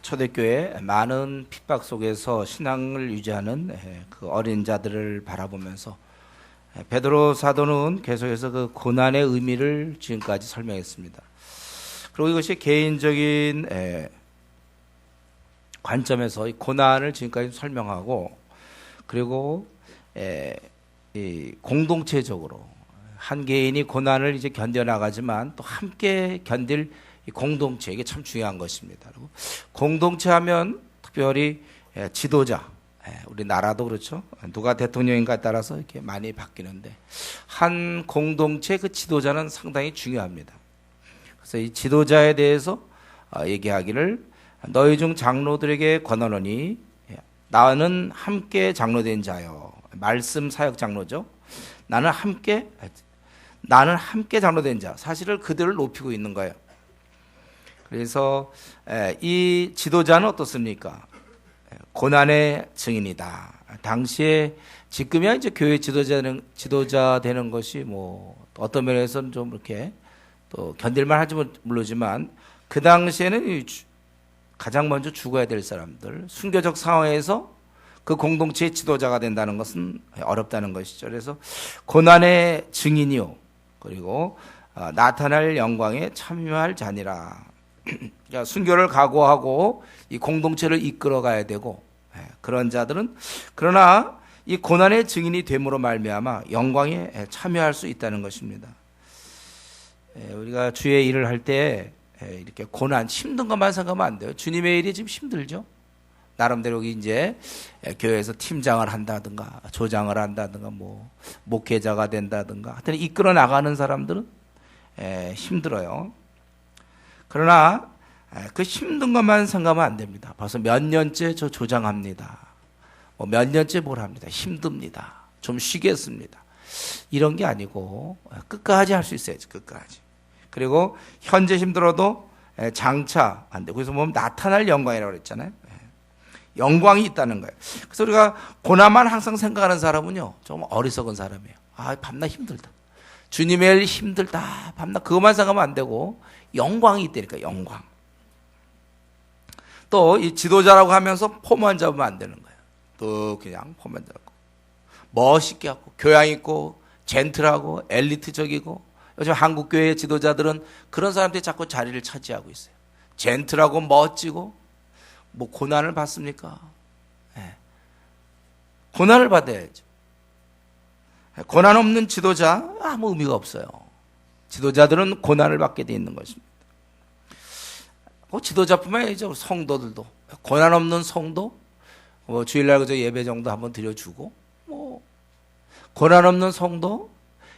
초대교회 많은 핍박 속에서 신앙을 유지하는 그 어린 자들을 바라보면서 베드로 사도는 계속해서 그 고난의 의미를 지금까지 설명했습니다. 그리고 이것이 개인적인 관점에서 이 고난을 지금까지 설명하고, 그리고 이 공동체적으로 한 개인이 고난을 이제 견뎌나가지만 또 함께 견딜 이 공동체, 이게 참 중요한 것입니다. 그리고 공동체 하면 특별히 지도자, 우리 나라도 그렇죠. 누가 대통령인가에 따라서 이렇게 많이 바뀌는데 한 공동체 그 지도자는 상당히 중요합니다. 그래서 이 지도자에 대해서 얘기하기를 너희 중 장로들에게 권하노니 나는 함께 장로된 자요. 말씀 사역 장로죠. 나는 함께 장로된 자. 사실을 그들을 높이고 있는 거예요. 그래서 이 지도자는 어떻습니까? 고난의 증인이다. 당시에 지금이야 이제 교회 지도자 되는 것이 뭐 어떤 면에서는 좀 이렇게 또 견딜만 할지 모르지만 그 당시에는 가장 먼저 죽어야 될 사람들, 순교적 상황에서 그 공동체의 지도자가 된다는 것은 어렵다는 것이죠. 그래서 고난의 증인이요, 그리고 나타날 영광에 참여할 자니라. 그러니까 순교를 각오하고 이 공동체를 이끌어 가야 되고, 그런 자들은 그러나 이 고난의 증인이 됨으로 말미암아 영광에 참여할 수 있다는 것입니다. 우리가 주의 일을 할 때 이렇게 고난, 힘든 것만 생각하면 안 돼요. 주님의 일이 지금 힘들죠. 나름대로 이제 교회에서 팀장을 한다든가 조장을 한다든가 뭐 목회자가 된다든가 하여튼 이끌어 나가는 사람들은 힘들어요. 그러나 그 힘든 것만 생각하면 안 됩니다. 벌써 몇 년째 저 조장합니다. 뭐 몇 년째 뭘 합니다. 힘듭니다. 좀 쉬겠습니다. 이런 게 아니고 끝까지 할 수 있어야지. 끝까지. 그리고 현재 힘들어도 장차 안 되고, 그래서 보면 나타날 영광이라고 그랬잖아요. 영광이 있다는 거예요. 그래서 우리가 고난만 항상 생각하는 사람은요, 좀 어리석은 사람이에요. 아, 밤낮 힘들다. 주님의 일 힘들다. 밤낮 그것만 생각하면 안 되고 영광이 있다니까, 영광. 또 이 지도자라고 하면서 폼만 잡으면 안 되는 거예요. 또 그냥 폼만 잡고 멋있게 하고 교양 있고 젠틀하고 엘리트적이고, 요즘 한국 교회 지도자들은 그런 사람들이 자꾸 자리를 차지하고 있어요. 젠틀하고 멋지고, 뭐 고난을 받습니까? 고난을 받아야죠. 고난 없는 지도자 아무 의미가 없어요. 지도자들은 고난을 받게 돼 있는 것입니다. 지도자뿐만 아니죠. 성도들도 고난 없는 성도, 뭐 주일날 그저 예배 정도 한번 드려주고, 뭐 고난 없는 성도,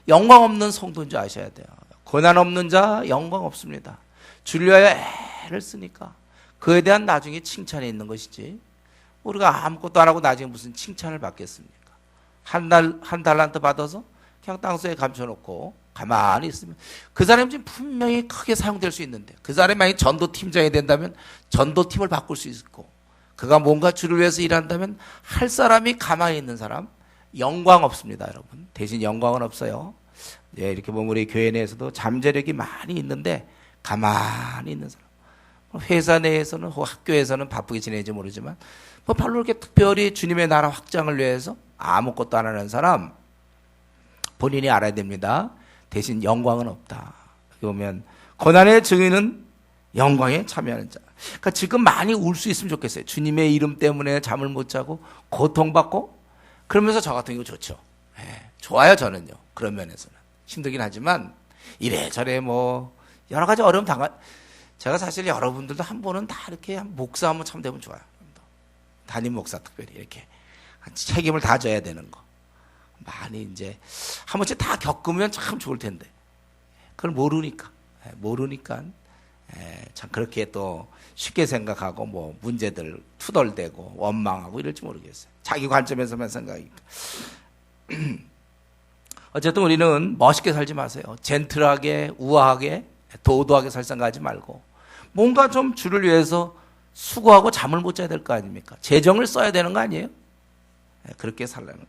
영광 없는 성도인 줄 아셔야 돼요. 고난 없는 자 영광 없습니다. 주를 위하여 애를 쓰니까 그에 대한 나중에 칭찬이 있는 것이지, 우리가 아무것도 안 하고 나중에 무슨 칭찬을 받겠습니까? 한 달란트 받아서 그냥 땅속에 감춰놓고 가만히 있으면 그 사람이 지금 분명히 크게 사용될 수 있는데, 그 사람이 만약 전도팀장이 된다면 전도팀을 바꿀 수 있고, 그가 뭔가 주를 위해서 일한다면 할 사람이 가만히 있는 사람, 영광 없습니다, 여러분. 대신 영광은 없어요. 이렇게 보면 우리 교회 내에서도 잠재력이 많이 있는데 가만히 있는 사람, 회사 내에서는 혹은 학교에서는 바쁘게 지내지 모르지만 뭐 별로 이렇게 특별히 주님의 나라 확장을 위해서 아무것도 안 하는 사람, 본인이 알아야 됩니다. 대신 영광은 없다. 여기 보면 고난의 증인은 영광에 참여하는 자. 그러니까 지금 많이 울 수 있으면 좋겠어요. 주님의 이름 때문에 잠을 못 자고 고통받고, 그러면서 저 같은 경우 좋죠. 좋아요, 저는요. 그런 면에서는 힘들긴 하지만 이래저래 뭐 여러 가지 어려움 제가 사실 여러분들도 한 번은 다 이렇게 목사 한번 참 되면 좋아요. 담임 목사 특별히 이렇게 책임을 다 져야 되는 거 많이 이제 한 번씩 다 겪으면 참 좋을 텐데, 그걸 모르니까 참 그렇게 또 쉽게 생각하고 뭐 문제들 투덜대고 원망하고 이럴지 모르겠어요. 자기 관점에서만 생각하니까. 어쨌든 우리는 멋있게 살지 마세요. 젠틀하게, 우아하게, 도도하게 살 생각하지 말고 뭔가 좀 주를 위해서 수고하고 잠을 못 자야 될 거 아닙니까? 재정을 써야 되는 거 아니에요? 그렇게 살라는 거예요.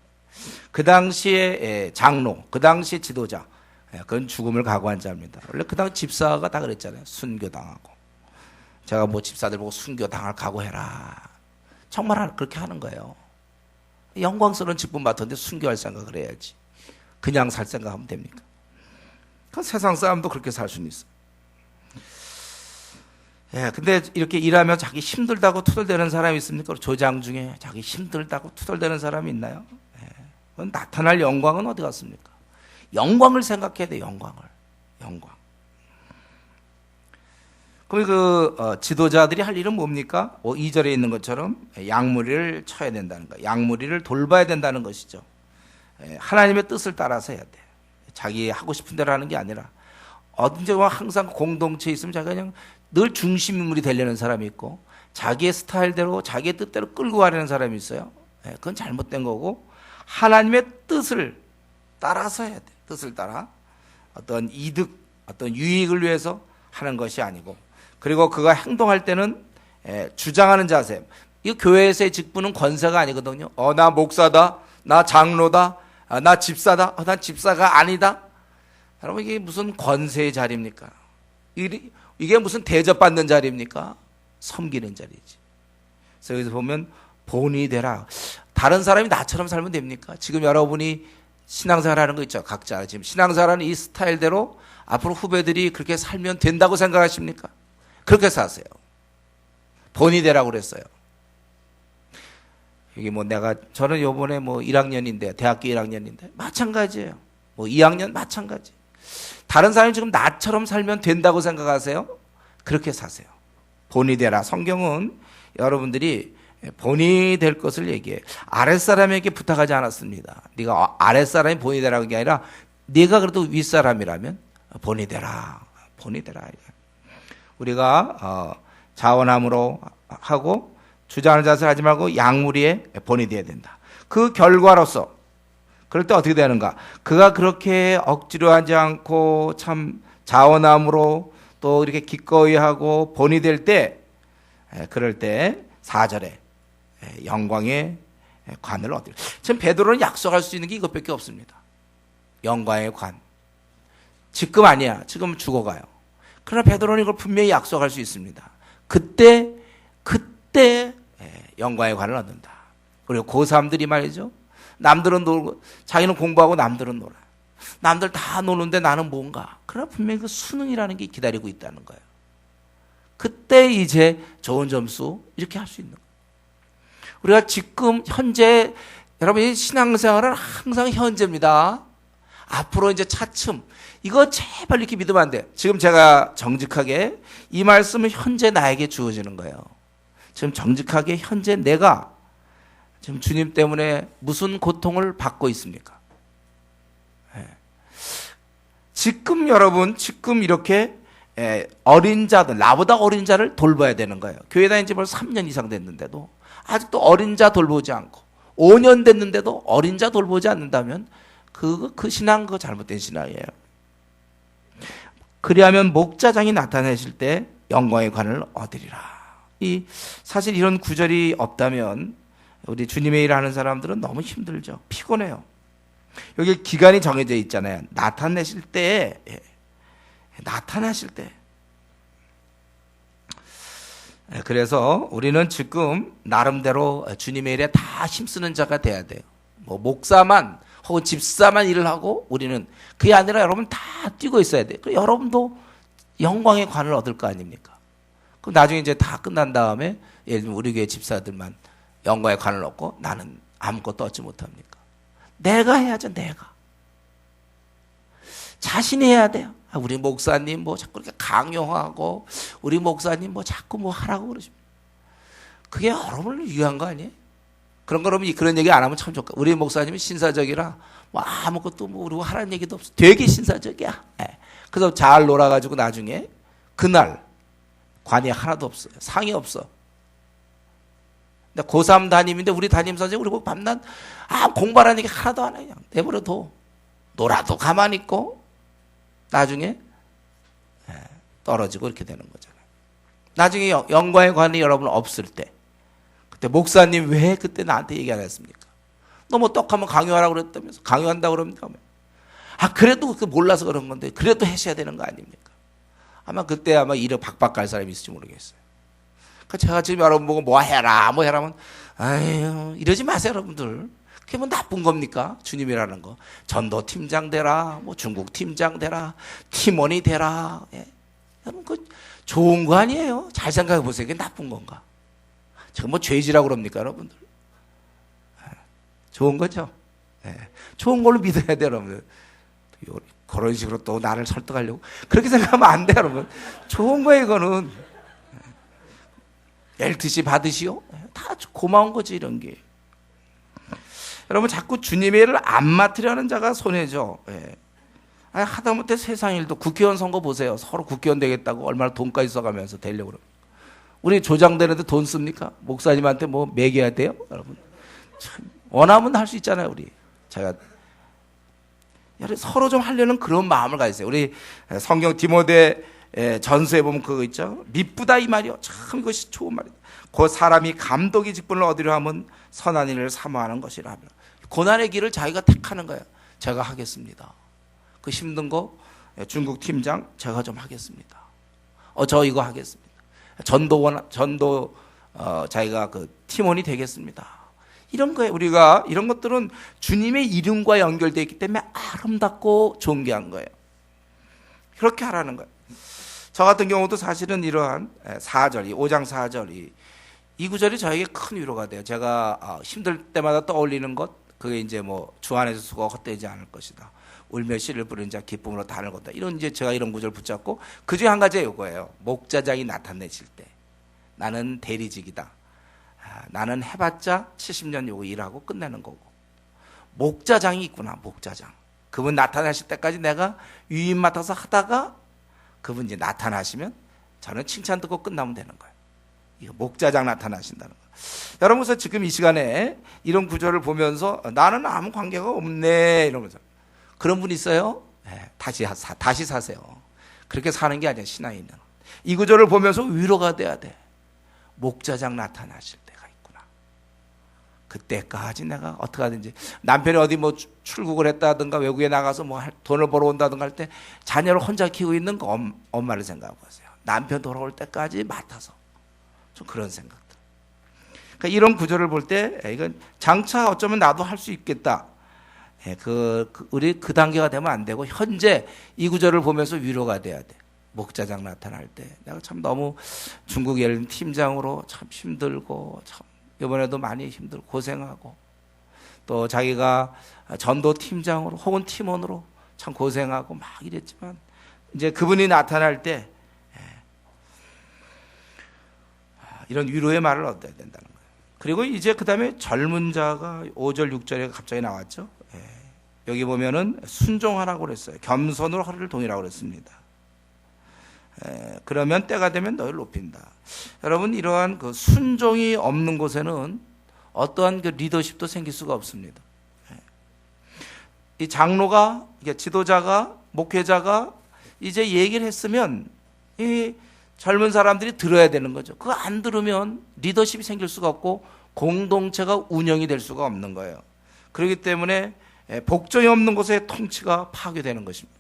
그 당시에 장로, 그 당시에 지도자, 그건 죽음을 각오한 자입니다. 원래 그 당시 집사가 다 그랬잖아요. 순교당하고. 제가 뭐 집사들 보고 순교 당할 각오해라. 정말 그렇게 하는 거예요. 영광스러운 직분 맡았는데 순교할 생각을 해야지. 그냥 살 생각하면 됩니까? 그 세상 사람도 그렇게 살 수는 있어. 예, 근데 이렇게 일하면 자기 힘들다고 투덜대는 사람이 있습니까? 조장 중에 자기 힘들다고 투덜대는 사람이 있나요? 예, 나타날 영광은 어디 갔습니까? 영광을 생각해야 돼, 영광을. 영광. 그럼 지도자들이 할 일은 뭡니까? 2절에 있는 것처럼 양무리를 쳐야 된다는 거예요. 양무리를 돌봐야 된다는 것이죠. 하나님의 뜻을 따라서 해야 돼. 자기 하고 싶은 대로 하는 게 아니라 언제 항상 공동체에 있으면 자기가 그냥 늘 중심 인물이 되려는 사람이 있고 자기의 스타일대로 자기의 뜻대로 끌고 가려는 사람이 있어요. 그건 잘못된 거고 하나님의 뜻을 따라서 해야 돼. 뜻을 따라 어떤 이득, 어떤 유익을 위해서 하는 것이 아니고 그리고 그가 행동할 때는 주장하는 자세. 이 교회에서의 직분은 권세가 아니거든요. 나 목사다, 나 장로다, 나 집사다, 난 집사가 아니다. 여러분 이게 무슨 권세의 자리입니까? 이게 무슨 대접받는 자리입니까? 섬기는 자리지. 그래서 여기서 보면 본이 되라. 다른 사람이 나처럼 살면 됩니까? 지금 여러분이 신앙생활하는 거 있죠. 각자 지금 신앙생활하는 이 스타일대로 앞으로 후배들이 그렇게 살면 된다고 생각하십니까? 그렇게 사세요. 본이 되라고 그랬어요. 이게 저는 요번에 1학년인데, 대학교 1학년인데, 마찬가지예요. 2학년 마찬가지. 다른 사람이 지금 나처럼 살면 된다고 생각하세요? 그렇게 사세요. 본이 되라. 성경은 여러분들이 본이 될 것을 얘기해. 아랫사람에게 부탁하지 않았습니다. 네가 아랫사람이 본이 되라는 게 아니라, 네가 그래도 윗사람이라면 본이 되라. 본이 되라. 우리가 자원함으로 하고 주장하는 자세를 하지 말고 양무리에 본이 되어야 된다. 그 결과로서 그럴 때 어떻게 되는가? 그가 그렇게 억지로 하지 않고 참 자원함으로 또 이렇게 기꺼이 하고 본이 될 때 그럴 때 4절에 영광의 관을 얻으리라. 지금 베드로는 약속할 수 있는 게 이것밖에 없습니다. 영광의 관. 지금 아니야. 지금 죽어가요. 그러나 베드로는 이걸 분명히 약속할 수 있습니다. 그때 영광의 관을 얻는다. 그리고 고3들이 말이죠. 남들은 놀고 자기는 공부하고 남들은 놀아. 남들 다 노는데 나는 뭔가. 그러나 분명히 그 수능이라는 게 기다리고 있다는 거예요. 그때 이제 좋은 점수 이렇게 할 수 있는 거예요. 우리가 지금 현재 여러분이 신앙생활은 항상 현재입니다. 앞으로 이제 차츰 이거 제발 이렇게 믿으면 안 돼. 지금 제가 정직하게 이 말씀은 현재 나에게 주어지는 거예요. 지금 정직하게 현재 내가 지금 주님 때문에 무슨 고통을 받고 있습니까? 지금 여러분 지금 이렇게 어린 자들 나보다 어린 자를 돌봐야 되는 거예요. 교회 다닌 지 벌써 3년 이상 됐는데도 아직도 어린 자 돌보지 않고 5년 됐는데도 어린 자 돌보지 않는다면 그 신앙 그거 잘못된 신앙이에요. 그리하면 목자장이 나타내실 때 영광의 관을 얻으리라. 사실 이런 구절이 없다면 우리 주님의 일을 하는 사람들은 너무 힘들죠. 피곤해요. 여기 기간이 정해져 있잖아요. 나타내실 때, 나타나실 때. 그래서 우리는 지금 나름대로 주님의 일에 다 힘쓰는 자가 돼야 돼요. 목사만 혹은 집사만 일을 하고 우리는 그게 아니라 여러분 다 뛰고 있어야 돼요. 여러분도 영광의 관을 얻을 거 아닙니까? 그럼 나중에 이제 다 끝난 다음에 예를 들면 우리 교회 집사들만 영광의 관을 얻고 나는 아무것도 얻지 못합니까? 내가 해야죠. 내가 자신이 해야 돼요. 우리 목사님 자꾸 이렇게 강요하고 우리 목사님 자꾸 하라고 그러십니다. 그게 여러분을 위한 거 아니에요? 그런 거 여러분 그런 얘기 안 하면 참 좋겠다. 우리 목사님이 신사적이라 아무것도 우리고 하라는 얘기도 없어. 되게 신사적이야. 그래서 잘 놀아가지고 나중에 그날 관이 하나도 없어요. 상이 없어. 근데 고3 담임인데 우리 담임 선생님 우리 보고 밤낮 공부하라는 얘기 하나도 안 해요. 그냥 내버려둬. 놀아도 가만히 있고 나중에 떨어지고 이렇게 되는 거잖아요. 나중에 영광의 관이 여러분 없을 때 그때 목사님 왜 그때 나한테 얘기 안 했습니까? 너 떡하면 강요하라고 그랬다면서 강요한다고 그럽니까? 그래도 몰라서 그런 건데 그래도 하셔야 되는 거 아닙니까? 아마 그때 이를 박박 갈 사람이 있을지 모르겠어요. 그러니까 제가 지금 여러분 보고 뭐 해라 하면 아유 이러지 마세요 여러분들. 그게 뭐 나쁜 겁니까? 주님이라는 거. 전도 팀장 되라, 뭐 중국 팀장 되라, 팀원이 되라. 예. 여러분 그 좋은 거 아니에요? 잘 생각해 보세요. 그게 나쁜 건가? 제가 뭐 죄지라고 그럽니까 여러분들? 예. 좋은 거죠. 예. 좋은 걸로 믿어야 돼요 여러분들. 그런 식으로 또 나를 설득하려고 그렇게 생각하면 안 돼요 여러분. 좋은 거예요 이거는. LTC 받으시오? 다 고마운 거지 이런 게. 여러분 자꾸 주님의 일을 안 맡으려는 자가 손해죠. 예. 아니, 하다못해 세상 일도 국회의원 선거 보세요. 서로 국회의원 되겠다고 얼마나 돈까지 써가면서 되려고 그러고. 우리 조장되는데 돈 씁니까? 목사님한테 뭐 매겨야 돼요? 여러분 참, 원하면 할 수 있잖아요 우리. 제가 서로 좀 하려는 그런 마음을 가지세요. 우리 성경 디모데 전서에 보면 그거 있죠. 미쁘다 이 말이요. 참 이것이 좋은 말이다. 그 사람이 감독의 직분을 얻으려 하면 선한 일을 사모하는 것이라 하며 고난의 길을 자기가 택하는 거예요. 제가 하겠습니다. 그 힘든 거 중국 팀장 제가 좀 하겠습니다. 저 이거 하겠습니다. 전도 자기가 그 팀원이 되겠습니다. 이런 거예요. 우리가 이런 것들은 주님의 이름과 연결되어 있기 때문에 아름답고 존귀한 거예요. 그렇게 하라는 거예요. 저 같은 경우도 사실은 이러한 4절, 5장 4절이 이 구절이 저에게 큰 위로가 돼요. 제가 힘들 때마다 떠올리는 것, 그게 이제 뭐 주 안에서 수고가 헛되지 않을 것이다. 울며 씨를 뿌리는 자 기쁨으로 단을 걷다. 이런 이제 제가 이런 구절 붙잡고 그 중에 한 가지가 이거예요. 목자장이 나타내실 때 나는 대리직이다. 나는 해봤자 70년 요거 일하고 끝내는 거고 목자장이 있구나. 목자장. 그분 나타나실 때까지 내가 위임 맡아서 하다가 그분 이제 나타나시면 저는 칭찬 듣고 끝나면 되는 거예요. 이거 목자장 나타나신다는 거예요. 여러분 그래서 지금 이 시간에 이런 구절을 보면서 나는 아무 관계가 없네 이러면서 그런 분 있어요? 네, 다시 사세요. 그렇게 사는 게 아니야 신앙인은. 이 구절을 보면서 위로가 돼야 돼. 목자장 나타나실 때가 있구나. 그때까지 내가 어떻게 하든지 남편이 어디 뭐 출국을 했다든가 외국에 나가서 뭐 돈을 벌어 온다든가 할 때 자녀를 혼자 키우고 있는 거 엄마를 생각하고 하세요. 남편 돌아올 때까지 맡아서 좀 그런 생각들. 그러니까 이런 구절을 볼 때 이건 장차 어쩌면 나도 할 수 있겠다. 우리 그 단계가 되면 안 되고 현재 이 구절을 보면서 위로가 돼야 돼. 목자장 나타날 때 내가 참 너무 중국 예를 팀장으로 참 힘들고 참 이번에도 많이 힘들고 고생하고 또 자기가 전도 팀장으로 혹은 팀원으로 참 고생하고 막 이랬지만 이제 그분이 나타날 때 이런 위로의 말을 얻어야 된다는 거예요. 그리고 이제 그 다음에 젊은 자가 5절 6절에 갑자기 나왔죠. 여기 보면은 순종하라고 그랬어요. 겸손으로 허리를 동이라고 그랬습니다. 그러면 때가 되면 너희를 높인다. 여러분 이러한 그 순종이 없는 곳에는 어떠한 그 리더십도 생길 수가 없습니다. 이 장로가 지도자가 목회자가 이제 얘기를 했으면 이 젊은 사람들이 들어야 되는 거죠. 그거 안 들으면 리더십이 생길 수가 없고 공동체가 운영이 될 수가 없는 거예요. 그렇기 때문에 복종이 없는 곳에 통치가 파괴되는 것입니다.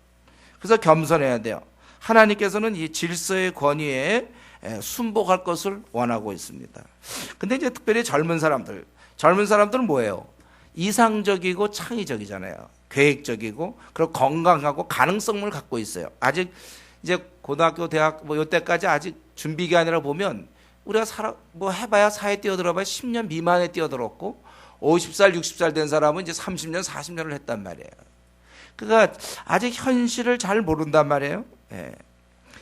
그래서 겸손해야 돼요. 하나님께서는 이 질서의 권위에 순복할 것을 원하고 있습니다. 근데 이제 특별히 젊은 사람들은 뭐예요? 이상적이고 창의적이잖아요. 계획적이고 그리고 건강하고 가능성을 갖고 있어요. 아직 이제 고등학교, 대학 뭐 이때까지 아직 준비가 아니라 보면 우리가 뭐 해봐야 사회 뛰어들어봐야 10년 미만에 뛰어들었고 50살, 60살 된 사람은 이제 30년, 40년을 했단 말이에요. 그러니까 아직 현실을 잘 모른단 말이에요. 예.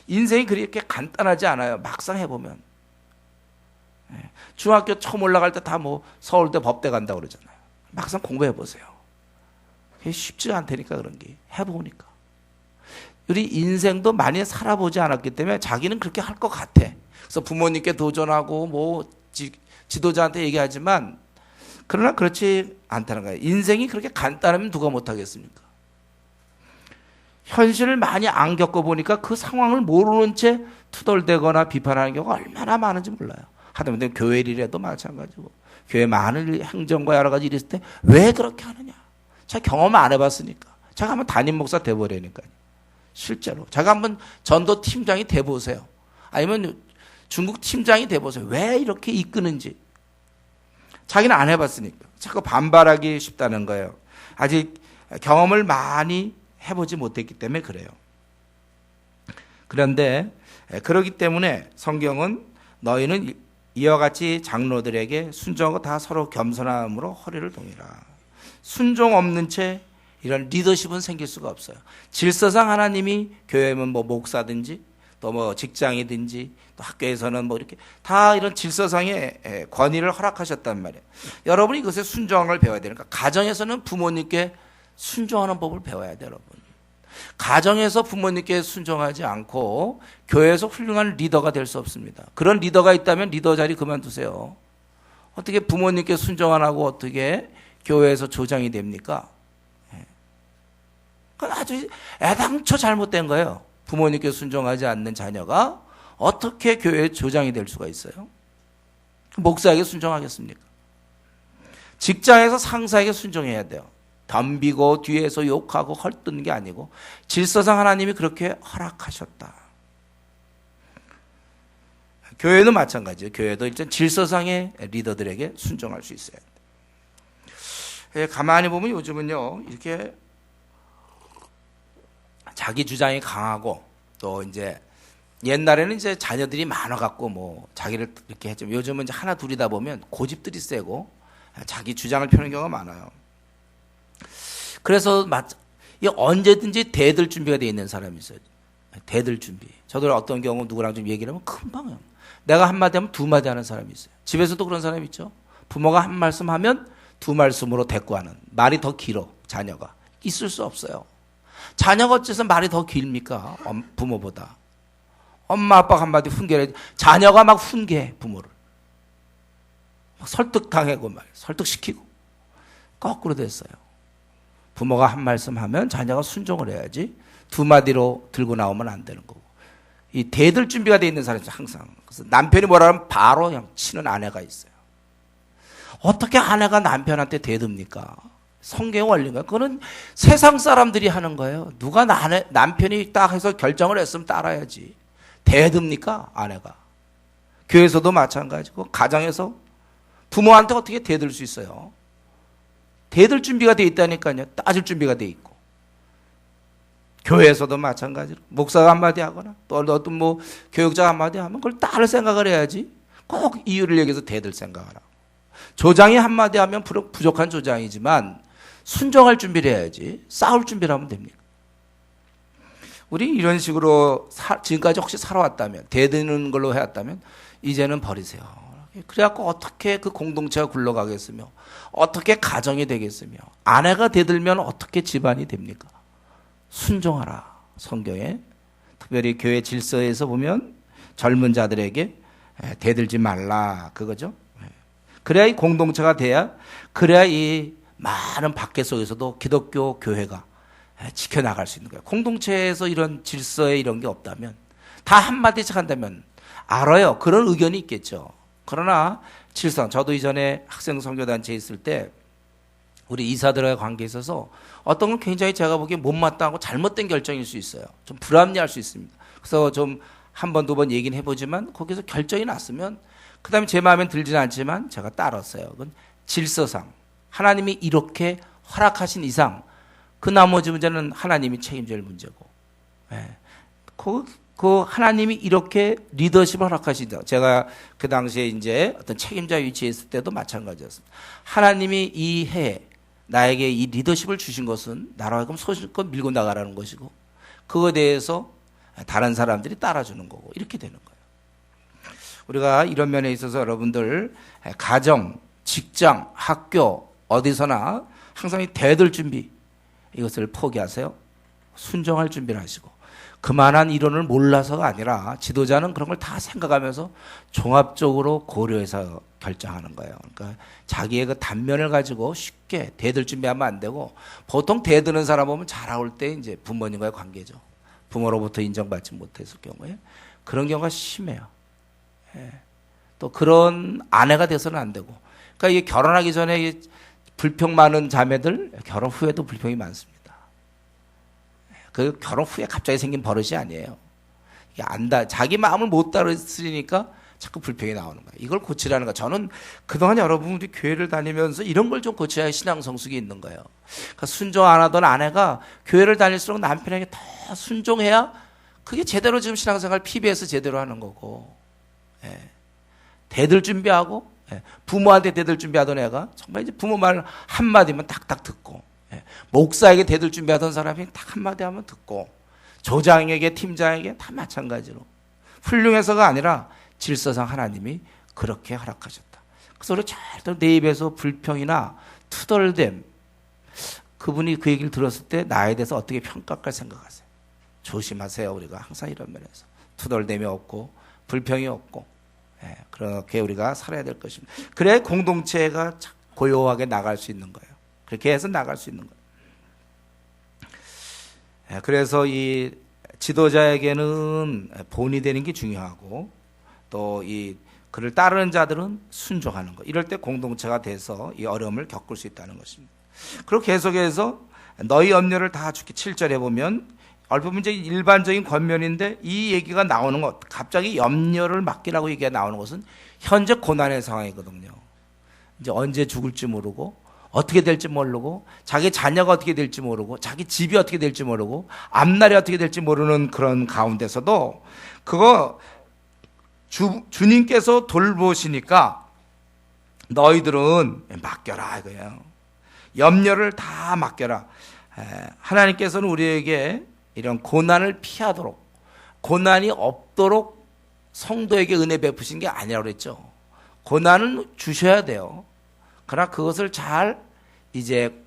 인생이 그렇게 간단하지 않아요. 막상 해보면. 예. 중학교 처음 올라갈 때 다 뭐 서울대 법대 간다 그러잖아요. 막상 공부해보세요. 그게 쉽지가 않다니까 그런 게. 해보니까. 우리 인생도 많이 살아보지 않았기 때문에 자기는 그렇게 할 것 같아. 그래서 부모님께 도전하고 뭐 지도자한테 얘기하지만 그러나 그렇지 않다는 거예요. 인생이 그렇게 간단하면 누가 못하겠습니까? 현실을 많이 안 겪어보니까 그 상황을 모르는 채 투덜대거나 비판하는 경우가 얼마나 많은지 몰라요. 하다못해 교회 일이라도 마찬가지고 교회 많은 행정과 여러 가지 일이 있을 때 왜 그렇게 하느냐. 제가 경험 안 해봤으니까. 제가 한번 담임 목사 돼버리니까요. 실제로. 제가 한번 전도 팀장이 돼보세요. 아니면 중국 팀장이 돼보세요. 왜 이렇게 이끄는지. 자기는 안 해봤으니까. 자꾸 반발하기 쉽다는 거예요. 아직 경험을 많이 해보지 못했기 때문에 그래요. 그런데 그렇기 때문에 성경은 너희는 이와 같이 장로들에게 순종하고 다 서로 겸손함으로 허리를 동이라. 순종 없는 채 이런 리더십은 생길 수가 없어요. 질서상 하나님이 교회면 뭐 목사든지 또 뭐 직장이든지 또 학교에서는 뭐 이렇게 다 이런 질서상의 권위를 허락하셨단 말이에요. 여러분이 이것에 순종하는 걸 배워야 되니까 가정에서는 부모님께 순종하는 법을 배워야 돼요, 여러분. 가정에서 부모님께 순종하지 않고 교회에서 훌륭한 리더가 될 수 없습니다. 그런 리더가 있다면 리더 자리 그만두세요. 어떻게 부모님께 순종 안 하고 어떻게 교회에서 조장이 됩니까? 그건 아주 애당초 잘못된 거예요. 부모님께 순종하지 않는 자녀가 어떻게 교회의 조장이 될 수가 있어요? 목사에게 순종하겠습니까? 직장에서 상사에게 순종해야 돼요. 덤비고 뒤에서 욕하고 헐뜯는 게 아니고 질서상 하나님이 그렇게 허락하셨다. 교회도 마찬가지예요. 교회도 일단 질서상의 리더들에게 순종할 수 있어야 돼요. 가만히 보면 요즘은요, 이렇게 자기 주장이 강하고 또 이제 옛날에는 이제 자녀들이 많아갖고 뭐 자기를 이렇게 했지만 요즘은 이제 하나 둘이다 보면 고집들이 세고 자기 주장을 펴는 경우가 많아요. 그래서 언제든지 대들 준비가 되어 있는 사람이 있어요. 대들 준비. 저도 어떤 경우 누구랑 좀 얘기를 하면 금방요. 내가 한마디 하면 두 마디 하는 사람이 있어요. 집에서도 그런 사람이 있죠. 부모가 한 말씀 하면 두 말씀으로 대꾸하는. 말이 더 길어, 자녀가. 있을 수 없어요. 자녀가 어째서 말이 더 길입니까? 부모보다. 엄마 아빠가 한마디 훈계를 자녀가 막 훈계해, 부모를. 막 설득당하고 설득시키고. 거꾸로 됐어요. 부모가 한 말씀 하면 자녀가 순종을 해야지 두 마디로 들고 나오면 안 되는 거고. 이 대들 준비가 돼 있는 사람이 항상. 그래서 남편이 뭐라 하면 바로 그냥 치는 아내가 있어요. 어떻게 아내가 남편한테 대듭니까? 성경의 원리인가요? 그거는 세상 사람들이 하는 거예요. 누가 남편이 딱 해서 결정을 했으면 따라야지. 대듭니까? 아내가. 교회에서도 마찬가지고 가정에서 부모한테 어떻게 대들 수 있어요? 대들 준비가 돼 있다니까요. 따질 준비가 돼 있고. 교회에서도 마찬가지로 목사가 한마디 하거나 또 어떤 뭐 교육자가 한마디 하면 그걸 따를 생각을 해야지. 꼭 이유를 얘기해서 대들 생각을 하고. 조장이 한마디 하면 부족한 조장이지만 순종할 준비를 해야지. 싸울 준비를 하면 됩니까? 우리 이런 식으로 지금까지 혹시 살아왔다면, 대드는 걸로 해왔다면 이제는 버리세요. 그래갖고 어떻게 그 공동체가 굴러가겠으며 어떻게 가정이 되겠으며 아내가 대들면 어떻게 집안이 됩니까? 순종하라. 성경에 특별히 교회 질서에서 보면 젊은 자들에게 대들지 말라 그거죠. 그래야 이 공동체가 돼야 그래야 이 많은 밖에 속에서도 기독교 교회가 지켜나갈 수 있는 거예요. 공동체에서 이런 질서에 이런 게 없다면 다 한마디씩 한다면 알아요. 그런 의견이 있겠죠. 그러나 질서, 저도 이전에 학생 선교단체에 있을 때 우리 이사들과의 관계에 있어서 어떤 건 굉장히 제가 보기에 못마땅하고 잘못된 결정일 수 있어요. 좀 불합리할 수 있습니다. 그래서 좀 한 번, 두 번 얘기는 해보지만 거기서 결정이 났으면 그 다음에 제 마음에 들지는 않지만 제가 따랐어요. 그건 질서상 하나님이 이렇게 허락하신 이상 그 나머지 문제는 하나님이 책임질 문제고 그 하나님이 이렇게 리더십을 허락하시다. 제가 그 당시에 이제 어떤 책임자 위치에 있을 때도 마찬가지였습니다. 하나님이 이 해에 나에게 이 리더십을 주신 것은 나로 하여금 소신껏 밀고 나가라는 것이고 그거에 대해서 다른 사람들이 따라주는 거고 이렇게 되는 거예요. 우리가 이런 면에 있어서 여러분들 가정, 직장, 학교 어디서나 항상 이 대들 준비 이것을 포기하세요. 순종할 준비를 하시고 그만한 이론을 몰라서가 아니라 지도자는 그런 걸 다 생각하면서 종합적으로 고려해서 결정하는 거예요. 그러니까 자기의 그 단면을 가지고 쉽게 대들 준비하면 안 되고 보통 대드는 사람 보면 자라올 때 이제 부모님과의 관계죠. 부모로부터 인정받지 못했을 경우에 그런 경우가 심해요. 또 그런 아내가 돼서는 안 되고 그러니까 이게 결혼하기 전에 불평 많은 자매들 결혼 후에도 불평이 많습니다. 그 결혼 후에 갑자기 생긴 버릇이 아니에요. 이게 자기 마음을 못 따르으니까 자꾸 불평이 나오는 거예요. 이걸 고치라는 거. 저는 그동안 여러분들이 교회를 다니면서 이런 걸 좀 고쳐야 신앙 성숙이 있는 거예요. 그러니까 순종 안 하던 아내가 교회를 다닐수록 남편에게 더 순종해야 그게 제대로 지금 신앙생활 PBS 제대로 하는 거고, 예. 대들 준비하고, 예. 부모한테 대들 준비하던 애가 정말 이제 부모 말 한마디면 딱딱 듣고, 예. 목사에게 대들 준비하던 사람이 딱 한마디 하면 듣고, 조장에게 팀장에게 다 마찬가지로 훌륭해서가 아니라 질서상 하나님이 그렇게 허락하셨다. 그래서 우리 절대 내 입에서 불평이나 투덜댐, 그분이 그 얘기를 들었을 때 나에 대해서 어떻게 평가할까 생각하세요. 조심하세요. 우리가 항상 이런 면에서 투덜댐이 없고 불평이 없고, 예, 그렇게 우리가 살아야 될 것입니다. 그래야 공동체가 고요하게 나갈 수 있는 거예요. 그렇게 해서 나갈 수 있는 거예요. 예, 그래서 이 지도자에게는 본이 되는 게 중요하고, 또 이 그를 따르는 자들은 순종하는 것. 이럴 때 공동체가 돼서 이 어려움을 겪을 수 있다는 것입니다. 그리고 계속해서 너희 염려를 다 주께 7절에 보면 얼핏 보면 이제 일반적인 권면인데 이 얘기가 나오는 것, 갑자기 염려를 맡기라고 얘기가 나오는 것은 현재 고난의 상황이거든요. 이제 언제 죽을지 모르고 어떻게 될지 모르고 자기 자녀가 어떻게 될지 모르고 자기 집이 어떻게 될지 모르고 앞날이 어떻게 될지 모르는 그런 가운데서도 그거 주님께서 돌보시니까 너희들은 맡겨라 이거예요. 염려를 다 맡겨라. 하나님께서는 우리에게 이런 고난을 피하도록, 고난이 없도록 성도에게 은혜 베푸신 게 아니라고 그랬죠. 고난은 주셔야 돼요. 그러나 그것을 잘 이제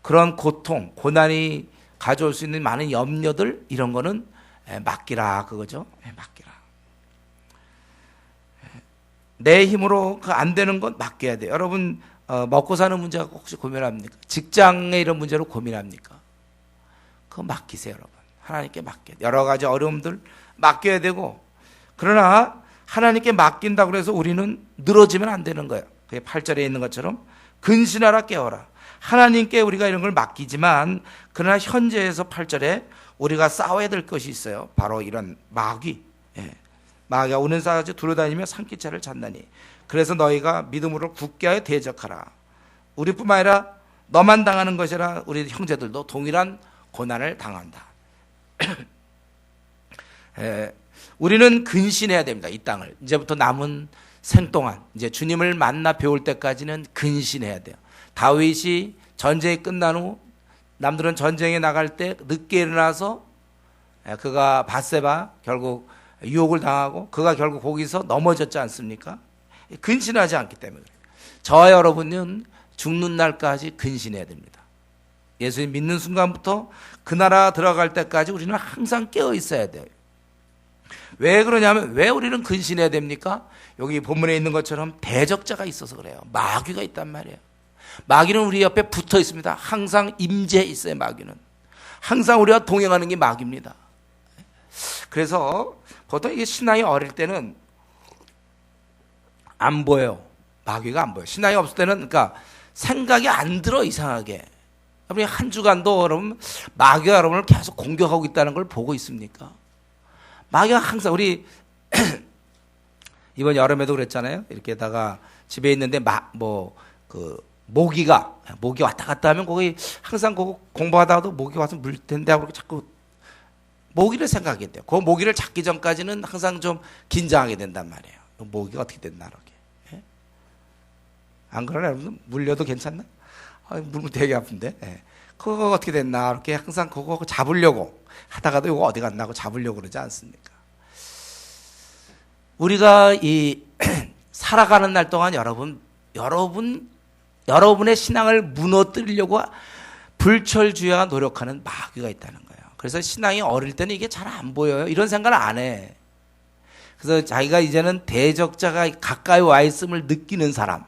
그런 고통, 고난이 가져올 수 있는 많은 염려들 이런 거는 맡기라 그거죠. 맡기라. 내 힘으로 그 안 되는 건 맡겨야 돼요. 여러분 먹고 사는 문제가 혹시 고민합니까? 직장에 이런 문제로 고민합니까? 그거 맡기세요, 여러분. 하나님께 맡겨. 여러 가지 어려움들 맡겨야 되고, 그러나 하나님께 맡긴다고 해서 우리는 늘어지면 안 되는 거예요. 그게 8절에 있는 것처럼 근신하라 깨어라. 하나님께 우리가 이런 걸 맡기지만 그러나 현재에서 8절에 우리가 싸워야 될 것이 있어요. 바로 이런 마귀. 예. 마귀가 우는 싸가지 두루다니며 산기차를 찾나니 그래서 너희가 믿음으로 굳게 하여 대적하라. 우리뿐만 아니라 너만 당하는 것이라 우리 형제들도 동일한 고난을 당한다. 우리는 근신해야 됩니다. 이 땅을 이제부터 남은 생 동안 이제 주님을 만나 배울 때까지는 근신해야 돼요. 다윗이 전쟁이 끝난 후 남들은 전쟁에 나갈 때 늦게 일어나서 그가 밧세바 결국 유혹을 당하고 그가 결국 거기서 넘어졌지 않습니까? 근신하지 않기 때문에 그래요. 저와 여러분은 죽는 날까지 근신해야 됩니다. 예수님 믿는 순간부터 그 나라 들어갈 때까지 우리는 항상 깨어 있어야 돼요. 왜 그러냐면 왜 우리는 근신해야 됩니까? 여기 본문에 있는 것처럼 대적자가 있어서 그래요. 마귀가 있단 말이에요. 마귀는 우리 옆에 붙어 있습니다. 항상 임재해 있어요. 마귀는 항상 우리와 동행하는 게 마귀입니다. 그래서 보통 이게 신앙이 어릴 때는 안 보여요. 마귀가 안 보여요. 신앙이 없을 때는 그러니까 생각이 안 들어 이상하게. 우리 한 주간도 여러분 마귀가 여러분을 계속 공격하고 있다는 걸 보고 있습니까? 마귀가 항상 우리 이번 여름에도 그랬잖아요. 이렇게다가 집에 있는데 모기가 왔다 갔다 하면 거기 항상 그거 공부하다가도 모기 와서 물 텐데 하고 자꾸 모기를 생각했대요. 그 모기를 잡기 전까지는 항상 좀 긴장하게 된단 말이에요. 모기가 어떻게 됐나 이렇게. 예? 안 그러나 여러분 물려도 괜찮나? 물면 되게 아픈데. 예. 그거 어떻게 됐나 이렇게 항상 그거 잡으려고 하다가도 이거 어디 갔나 하고 잡으려고 그러지 않습니까? 우리가 이 살아가는 날 동안 여러분의 신앙을 무너뜨리려고 불철주야 노력하는 마귀가 있다는 거예요. 그래서 신앙이 어릴 때는 이게 잘 안 보여요. 이런 생각을 안 해. 그래서 자기가 이제는 대적자가 가까이 와 있음을 느끼는 사람,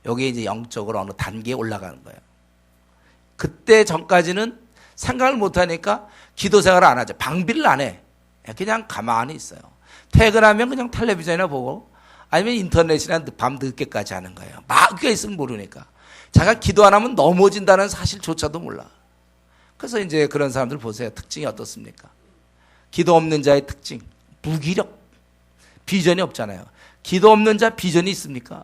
여기에 이제 영적으로 어느 단계에 올라가는 거예요. 그때 전까지는 생각을 못 하니까 기도 생활을 안 하죠. 방비를 안 해. 그냥 가만히 있어요. 퇴근하면 그냥 텔레비전이나 보고 아니면 인터넷이나 밤 늦게까지 하는 거예요. 마귀가 있으면 모르니까. 자기가 기도 안 하면 넘어진다는 사실조차도 몰라. 그래서 이제 그런 사람들 보세요. 특징이 어떻습니까? 기도 없는 자의 특징, 무기력, 비전이 없잖아요. 기도 없는 자 비전이 있습니까?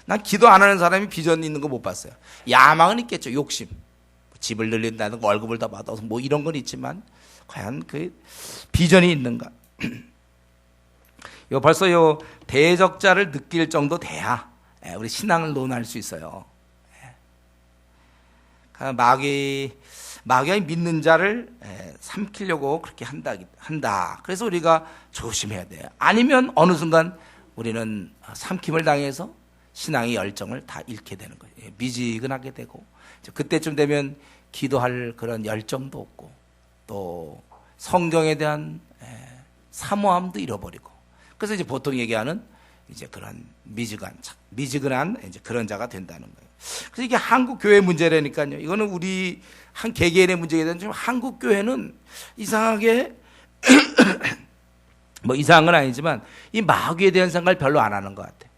난 기도 안 하는 사람이 비전 있는 거 못 봤어요. 야망은 있겠죠. 욕심. 집을 늘린다든가 월급을 더 받아서 뭐 이런 건 있지만 과연 그 비전이 있는가? 요 벌써 요 대적자를 느낄 정도 돼야 우리 신앙을 논할 수 있어요. 마귀가 믿는 자를 삼키려고 그렇게 한다. 그래서 우리가 조심해야 돼요. 아니면 어느 순간 우리는 삼킴을 당해서 신앙의 열정을 다 잃게 되는 거예요. 미지근하게 되고 그때쯤 되면 기도할 그런 열정도 없고 또 성경에 대한 사모함도 잃어버리고 그래서 이제 보통 얘기하는 이제 그런 미지근한 이제 그런 자가 된다는 거예요. 그래서 이게 한국 교회 문제라니까요. 이거는 우리 한 개개인의 문제가 되는 한국 교회는 이상하게 뭐 이상한 건 아니지만 이 마귀에 대한 생각을 별로 안 하는 것 같아요.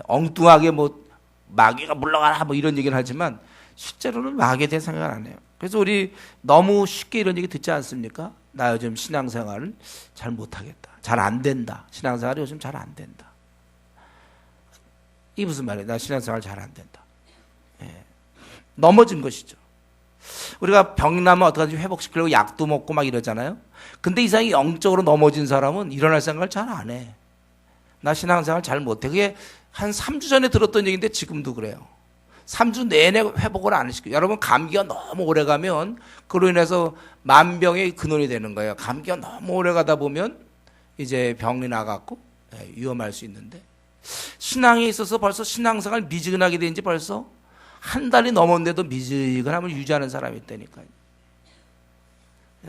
엉뚱하게 뭐 마귀가 물러가라 뭐 이런 얘기를 하지만 실제로는 마귀에 대한 생각을 안 해요. 그래서 우리 너무 쉽게 이런 얘기 듣지 않습니까? 나 요즘 신앙생활을 잘 못하겠다. 잘 안 된다. 신앙생활이 요즘 잘 안 된다. 이게 무슨 말이에요? 나 신앙생활 잘 안 된다. 넘어진 것이죠. 우리가 병 나면 어떡하지 회복시키려고 약도 먹고 막 이러잖아요. 근데 이상하게 영적으로 넘어진 사람은 일어날 생각을 잘 안 해. 나 신앙생활 잘 못해. 그게 한 3주 전에 들었던 얘기인데 지금도 그래요. 3주 내내 회복을 안 시켜요. 여러분 감기가 너무 오래 가면 그로 인해서 만병의 근원이 되는 거예요. 감기가 너무 오래 가다 보면 이제 병이 나갖고 위험할 수 있는데 신앙에 있어서 벌써 신앙생활 미지근하게 된 지 벌써 한 달이 넘었는데도 미지근함을 유지하는 사람이 있다니까요.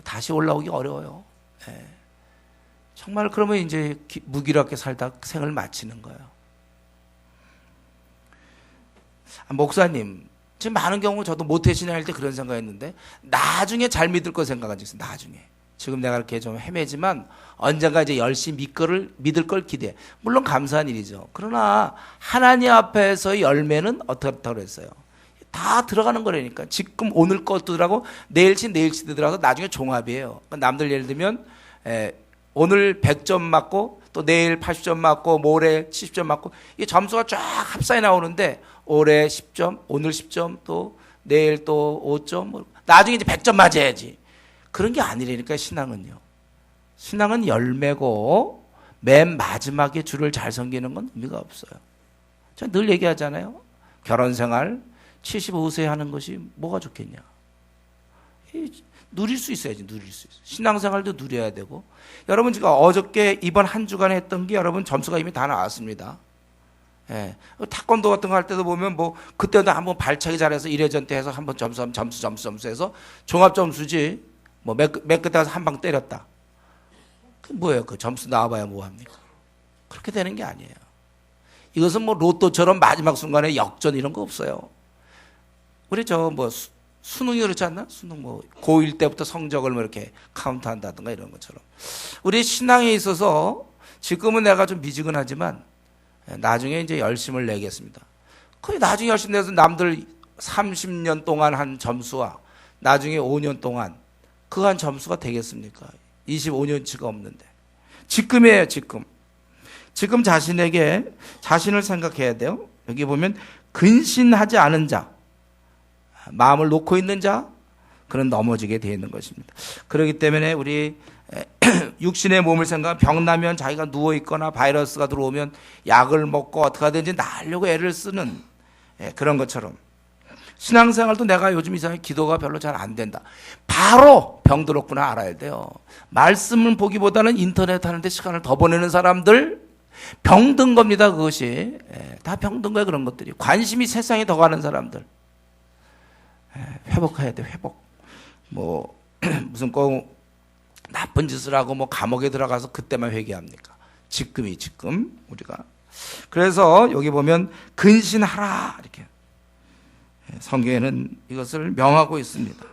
다시 올라오기 어려워요. 정말 그러면 이제 무기력하게 살다 생을 마치는 거예요. 목사님, 지금 많은 경우 저도 모태신앙할 때 그런 생각했는데 나중에 잘 믿을 거 생각하고 있어요. 나중에. 지금 내가 이렇게 좀 헤매지만 언젠가 이제 열심히 믿을 걸 기대해. 물론 감사한 일이죠. 그러나 하나님 앞에서의 열매는 어떻다고 그랬어요? 다 들어가는 거라니까. 지금 오늘 것도 들어가고 내일치도 들어가서 나중에 종합이에요. 그러니까 남들 예를 들면 오늘 100점 맞고 또 내일 80점 맞고 모레 70점 맞고 이 점수가 쫙 합산이 나오는데 올해 10점, 오늘 10점, 또 내일 또 5점, 뭐 나중에 이제 100점 맞아야지. 그런 게 아니라니까 신앙은요. 신앙은 열매고 맨 마지막에 주를 잘 섬기는 건 의미가 없어요. 제가 늘 얘기하잖아요. 결혼생활 75세 하는 것이 뭐가 좋겠냐. 누릴 수 있어야지, 누릴 수 있어. 신앙생활도 누려야 되고. 여러분, 제가 어저께 이번 한 주간 했던 게 여러분 점수가 이미 다 나왔습니다. 태권도 같은 거 할 때도 보면 뭐, 그때도 한번 발차기 잘해서 1회전 때 해서 한번 점수 해서 종합 점수지. 뭐, 맨 끝에 가서 한 방 때렸다. 그 뭐예요? 그 점수 나와봐야 뭐합니까? 그렇게 되는 게 아니에요. 이것은 뭐 로또처럼 마지막 순간에 역전 이런 거 없어요. 우리 수능이 그렇지 않나? 수능 고1 때부터 성적을 뭐 이렇게 카운트한다든가 이런 것처럼. 우리 신앙에 있어서 지금은 내가 좀 미지근하지만 나중에 이제 열심을 내겠습니다. 거의 나중에 열심 내서 남들 30년 동안 한 점수와 나중에 5년 동안 그 한 점수가 되겠습니까? 25년치가 없는데. 지금이에요, 지금. 지금 자신을 생각해야 돼요. 여기 보면 근신하지 않은 자. 마음을 놓고 있는 자, 그런 넘어지게 되어 있는 것입니다. 그렇기 때문에 우리 육신의 몸을 생각하면 병 나면 자기가 누워있거나 바이러스가 들어오면 약을 먹고 어떻게 하든지 나으려고 애를 쓰는 그런 것처럼 신앙생활도 내가 요즘 이상하게 기도가 별로 잘 안 된다. 바로 병들었구나 알아야 돼요. 말씀을 보기보다는 인터넷 하는데 시간을 더 보내는 사람들 병든 겁니다. 그것이. 다 병든 거예요. 그런 것들이. 관심이 세상에 더 가는 사람들. 회복해야 돼, 회복. 무슨 꼭 나쁜 짓을 하고 감옥에 들어가서 그때만 회개합니까? 지금, 우리가. 그래서 여기 보면 근신하라, 이렇게. 성경에는 이것을 명하고 있습니다.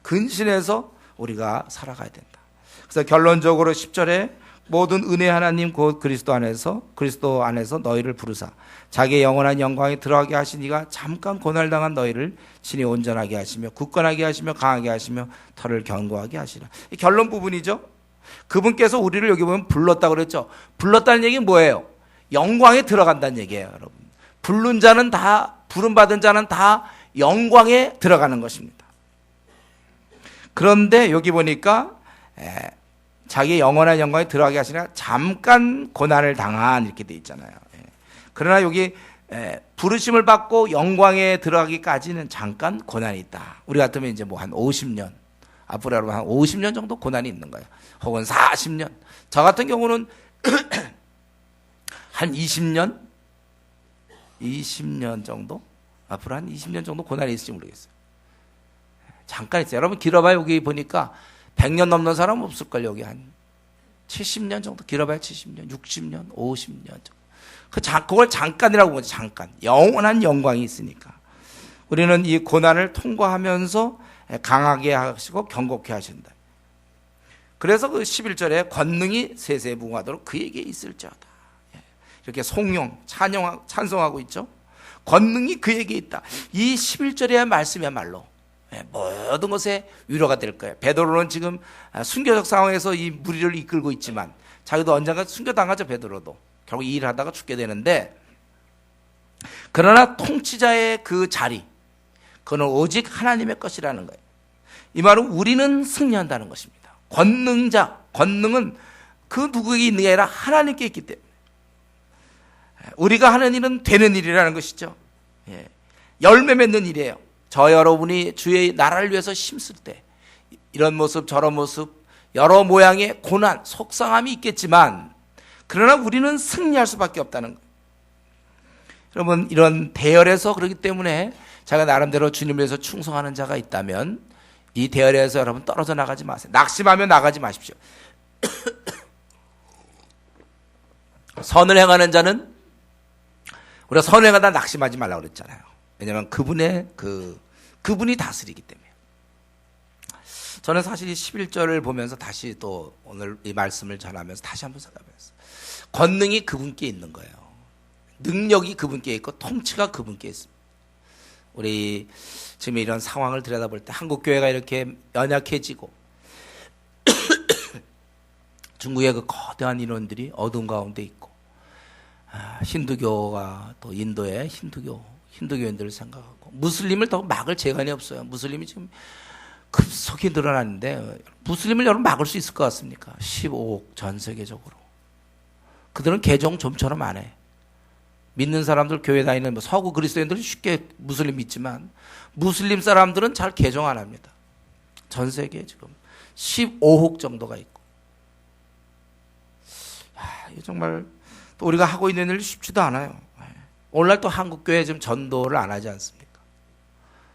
근신해서 우리가 살아가야 된다. 그래서 결론적으로 10절에 모든 은혜 하나님 곧 그리스도 안에서 너희를 부르사 자기의 영원한 영광에 들어가게 하신 이가 잠깐 고난당한 너희를 친히 온전하게 하시며 굳건하게 하시며 강하게 하시며 털을 견고하게 하시라. 이 결론 부분이죠. 그분께서 우리를 여기 보면 불렀다고 그랬죠. 불렀다는 얘기는 뭐예요? 영광에 들어간다는 얘기예요, 여러분. 부른 자는 다, 부름받은 자는 다 영광에 들어가는 것입니다. 그런데 여기 보니까 자기의 영원한 영광에 들어가게 하시나 잠깐 고난을 당한 이렇게 돼 있잖아요. 그러나 여기 부르심을 받고 영광에 들어가기까지는 잠깐 고난이 있다. 우리 같으면 이제 뭐 한 50년, 앞으로 여러분 한 50년 정도 고난이 있는 거예요. 혹은 40년. 저 같은 경우는 한 20년 정도? 앞으로 한 20년 정도 고난이 있을지 모르겠어요. 잠깐 있어요. 여러분 길어봐요. 여기 보니까 100년 넘는 사람 없을걸요. 여기 한 70년 정도, 길어봐야 70년, 60년, 50년 정도. 그걸 잠깐이라고 보죠. 잠깐. 영원한 영광이 있으니까. 우리는 이 고난을 통과하면서 강하게 하시고 경고케 하신다. 그래서 그 11절에 권능이 세세에 무궁하도록 그에게 있을지어다. 이렇게 송영, 찬송하고 있죠. 권능이 그에게 있다. 이 11절의 말씀이야말로 모든 것에 위로가 될 거예요. 베드로는 지금 순교적 상황에서 이 무리를 이끌고 있지만 자기도 언젠가 순교당하죠. 베드로도 결국 이 일을 하다가 죽게 되는데, 그러나 통치자의 그 자리, 그는 오직 하나님의 것이라는 거예요. 이 말은 우리는 승리한다는 것입니다. 권능자, 권능은 그 누구에게 있는 게 아니라 하나님께 있기 때문에 우리가 하는 일은 되는 일이라는 것이죠. 열매 맺는 일이에요. 저 여러분이 주의 나라를 위해서 힘쓸 때 이런 모습 저런 모습 여러 모양의 고난, 속상함이 있겠지만 그러나 우리는 승리할 수밖에 없다는 거예요. 여러분 이런 대열에서, 그렇기 때문에 자기가 나름대로 주님을 위해서 충성하는 자가 있다면 이 대열에서 여러분 떨어져 나가지 마세요. 낙심하며 나가지 마십시오. 선을 행하는 자는, 우리가 선을 행하다 낙심하지 말라고 그랬잖아요. 왜냐하면 그분이 다스리기 때문에. 저는 사실 11절을 보면서 다시 또 오늘 이 말씀을 전하면서 다시 한번 생각해봤어요. 권능이 그분께 있는 거예요. 능력이 그분께 있고 통치가 그분께 있습니다. 우리 지금 이런 상황을 들여다볼 때 한국 교회가 이렇게 연약해지고 중국의 그 거대한 인원들이 어둠 가운데 있고, 힌두교가 또 인도의 힌두교인들을 생각하고, 무슬림을 더 막을 재간이 없어요. 무슬림이 지금 급속히 늘어나는데 무슬림을 여러분 막을 수 있을 것 같습니까? 15억 전 세계적으로. 그들은 개종 좀처럼 안 해. 믿는 사람들, 교회 다니는 뭐 서구 그리스도인들은 쉽게 무슬림 믿지만 무슬림 사람들은 잘 개종 안 합니다. 전 세계에 지금 15억 정도가 있고. 이게 정말 또 우리가 하고 있는 일 쉽지도 않아요. 오늘날 또 한국교회 지금 전도를 안 하지 않습니까?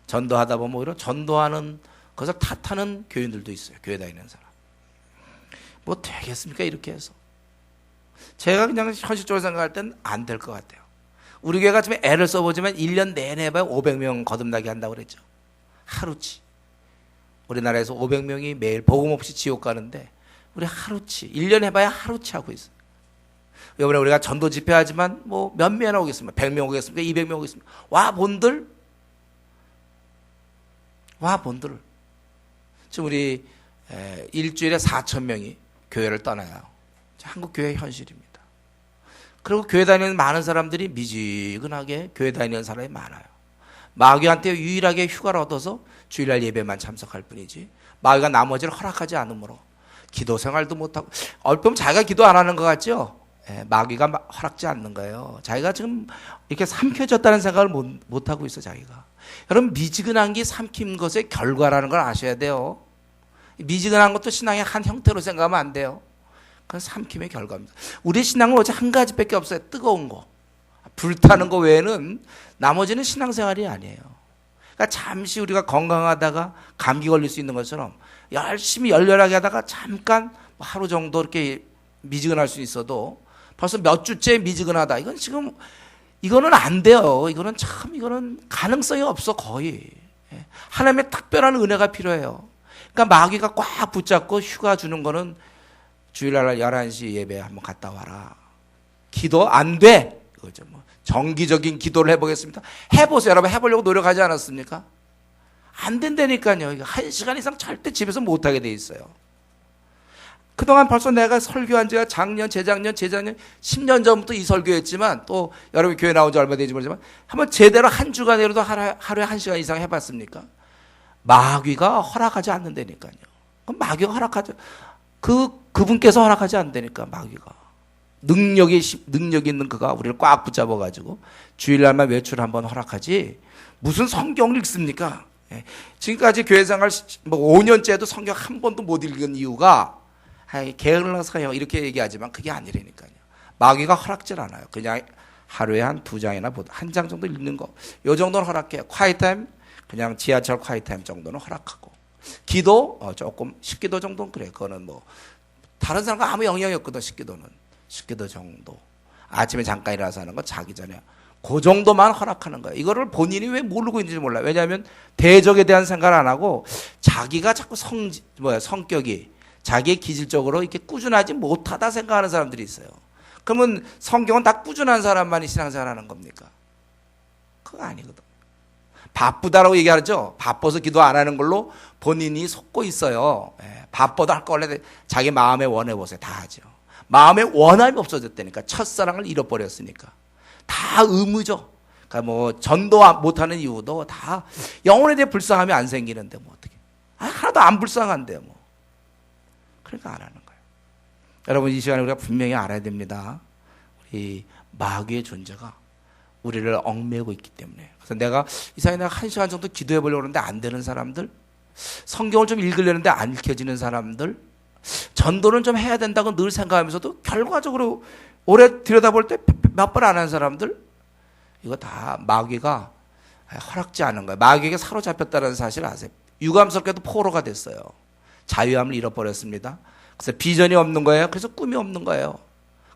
전도하다 보면 오히려 전도하는 그것을 탓하는 교인들도 있어요. 교회 다니는 사람. 뭐 되겠습니까? 이렇게 해서. 제가 그냥 현실적으로 생각할 땐 안 될 것 같아요. 우리 교회가 지금 애를 써보지만 1년 내내 해봐야 500명 거듭나게 한다고 그랬죠. 하루치. 우리나라에서 500명이 매일 복음 없이 지옥 가는데 우리 하루치. 1년 해봐야 하루치 하고 있어요. 이번에 우리가 전도 집회하지만 뭐 몇 명이나 오겠습니까? 100명 오겠습니까? 200명 오겠습니까? 와 본들. 지금 우리 일주일에 4,000명이 교회를 떠나요. 한국 교회의 현실입니다. 그리고 교회 다니는 많은 사람들이 미지근하게 교회 다니는 사람이 많아요. 마귀한테 유일하게 휴가를 얻어서 주일날 예배만 참석할 뿐이지 마귀가 나머지를 허락하지 않으므로 기도 생활도 못하고, 얼핏 보면 자기가 기도 안 하는 것 같죠? 마귀가 허락지 않는 거예요. 자기가 지금 이렇게 삼켜졌다는 생각을 못하고 있어. 자기가. 여러분 미지근한 게 삼킨 것의 결과라는 걸 아셔야 돼요. 미지근한 것도 신앙의 한 형태로 생각하면 안 돼요. 그건 삼킴의 결과입니다. 우리 신앙은 오직 한 가지밖에 없어요. 뜨거운 거, 불타는 거 외에는 나머지는 신앙생활이 아니에요. 그러니까 잠시 우리가 건강하다가 감기 걸릴 수 있는 것처럼 열심히 열렬하게 하다가 잠깐 하루 정도 이렇게 미지근할 수 있어도 벌써 몇 주째 미지근하다. 이거는 안 돼요. 이거는 가능성이 없어. 거의. 하나님의 특별한 은혜가 필요해요. 그러니까 마귀가 꽉 붙잡고 휴가 주는 거는 주일날 11시 예배 한번 갔다 와라. 기도 안 돼. 그거죠. 뭐 정기적인 기도를 해보겠습니다. 해보세요. 여러분 해보려고 노력하지 않았습니까? 안 된다니까요. 1시간 이상 절대 집에서 못하게 돼 있어요. 그동안 벌써 내가 설교한 지가 작년, 재작년 10년 전부터 이 설교했지만 또 여러분 교회 나온 지 얼마 되지 모르지만 한번 제대로 한 주간이라도 하루에 1시간 이상 해봤습니까? 마귀가 허락하지 않는다니까요. 마귀가 허락하지, 그분께서 허락하지 않는다니까, 마귀가. 능력 있는 그가 우리를 꽉 붙잡아가지고 주일날만 외출 한번 허락하지 무슨 성경을 읽습니까? 지금까지 교회 생활 5년째도 성경 한 번도 못 읽은 이유가 게을러서요 이렇게 얘기하지만 그게 아니라니까요. 마귀가 허락질 않아요. 그냥 하루에 한 2장이나 한 장 정도 읽는 거, 요 정도는 허락해요. 콰이타임, 그냥 지하철 콰이타임 정도는 허락하고, 기도 조금 10기도 정도는 그래. 그거는 뭐 다른 사람과 아무 영향이 없거든. 10기도 정도. 아침에 잠깐 일어나서 하는 거, 자기 전에 그 정도만 허락하는 거예요. 이거를 본인이 왜 모르고 있는지 몰라요. 왜냐하면 대적에 대한 생각을 안 하고 자기가 자꾸 성격이 자기의 기질적으로 이렇게 꾸준하지 못하다 생각하는 사람들이 있어요. 그러면 성경은 다 꾸준한 사람만이 신앙생활 하는 겁니까? 그거 아니거든. 바쁘다라고 얘기하죠. 바빠서 기도 안 하는 걸로 본인이 속고 있어요. 바빠도 할 거 원래 자기 마음에 원해 보세요. 다 하죠. 마음에 원함이 없어졌다니까. 첫사랑을 잃어버렸으니까. 다 의무죠. 그러니까 뭐 전도 못하는 이유도 다 영혼에 대해 불쌍함이 안 생기는데 뭐 어떻게? 하나도 안 불쌍한데 뭐. 그러니까 안 하는 거예요. 여러분 이 시간에 우리가 분명히 알아야 됩니다. 우리 마귀의 존재가 우리를 얽매고 있기 때문에. 그래서 내가 이 사이에 내가 1시간 정도 기도해 보려고 하는데 안 되는 사람들, 성경을 좀 읽으려는데 안 읽혀지는 사람들, 전도는 좀 해야 된다고 늘 생각하면서도 결과적으로 오래 들여다볼 때 몇 번 안 한 사람들, 이거 다 마귀가 허락지 않은 거예요. 마귀에게 사로잡혔다는 사실 아세요? 유감스럽게도 포로가 됐어요. 자유함을 잃어버렸습니다. 그래서 비전이 없는 거예요. 그래서 꿈이 없는 거예요.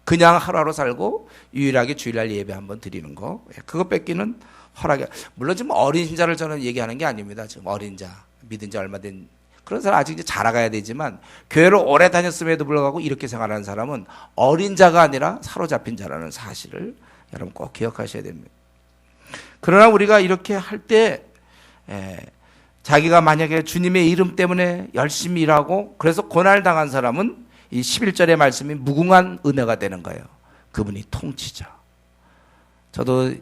그냥 하루하루 살고 유일하게 주일날 예배 한번 드리는 거, 그거 뺏기는 허락이. 물론 지금 어린 신자를 저는 얘기하는 게 아닙니다. 지금 어린 자, 믿은 지 얼마 된 그런 사람 아직 이제 자라가야 되지만, 교회를 오래 다녔음에도 불구하고 이렇게 생활하는 사람은 어린 자가 아니라 사로잡힌 자라는 사실을 여러분 꼭 기억하셔야 됩니다. 그러나 우리가 이렇게 할 때 자기가 만약에 주님의 이름 때문에 열심히 일하고 그래서 고난을 당한 사람은 이 11절의 말씀이 무궁한 은혜가 되는 거예요. 그분이 통치자. 저도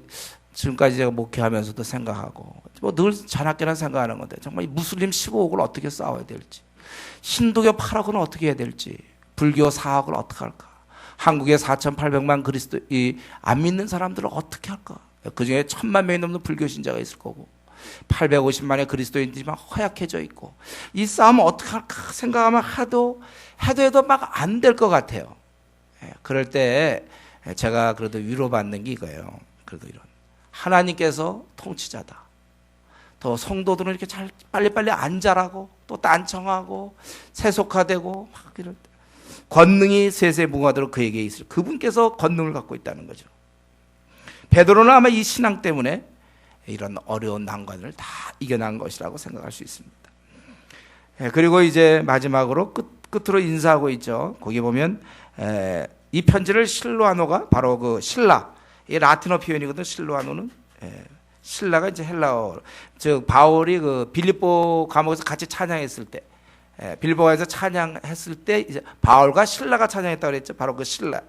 지금까지 제가 목회하면서도 생각하고 뭐 늘 자나깨나 생각하는 건데, 정말 무슬림 15억을 어떻게 싸워야 될지, 힌두교 8억은 어떻게 해야 될지, 불교 4억을 어떻게 할까, 한국에 4,800만 그리스도 안 믿는 사람들을 어떻게 할까. 그중에 1,000만 명이 넘는 불교 신자가 있을 거고 850만의 그리스도인들이만 허약해져 있고, 이 싸움을 어떻게 할까 생각하면 해도 막 안 될 것 같아요. 그럴 때 제가 그래도 위로받는 게 이거예요. 그래도 이런 하나님께서 통치자다. 또 성도들은 이렇게 잘 빨리빨리 안 자라고 또 딴청하고 세속화되고 막 이럴 때 권능이 세세무궁하도록 그에게 있을, 그분께서 권능을 갖고 있다는 거죠. 베드로는 아마 이 신앙 때문에 이런 어려운 난관을 다 이겨난 것이라고 생각할 수 있습니다. 그리고 이제 마지막으로 끝으로 인사하고 있죠. 거기 보면 이 편지를 실로아노가, 바로 그 신라, 이 라틴어 표현이거든. 실로아노는 신라가 이제 헬라어, 즉 바울이 그 빌립보 감옥에서 같이 찬양했을 때, 빌립보에서 찬양했을 때 이제 바울과 신라가 찬양했다고 그랬죠. 바로 그 신라,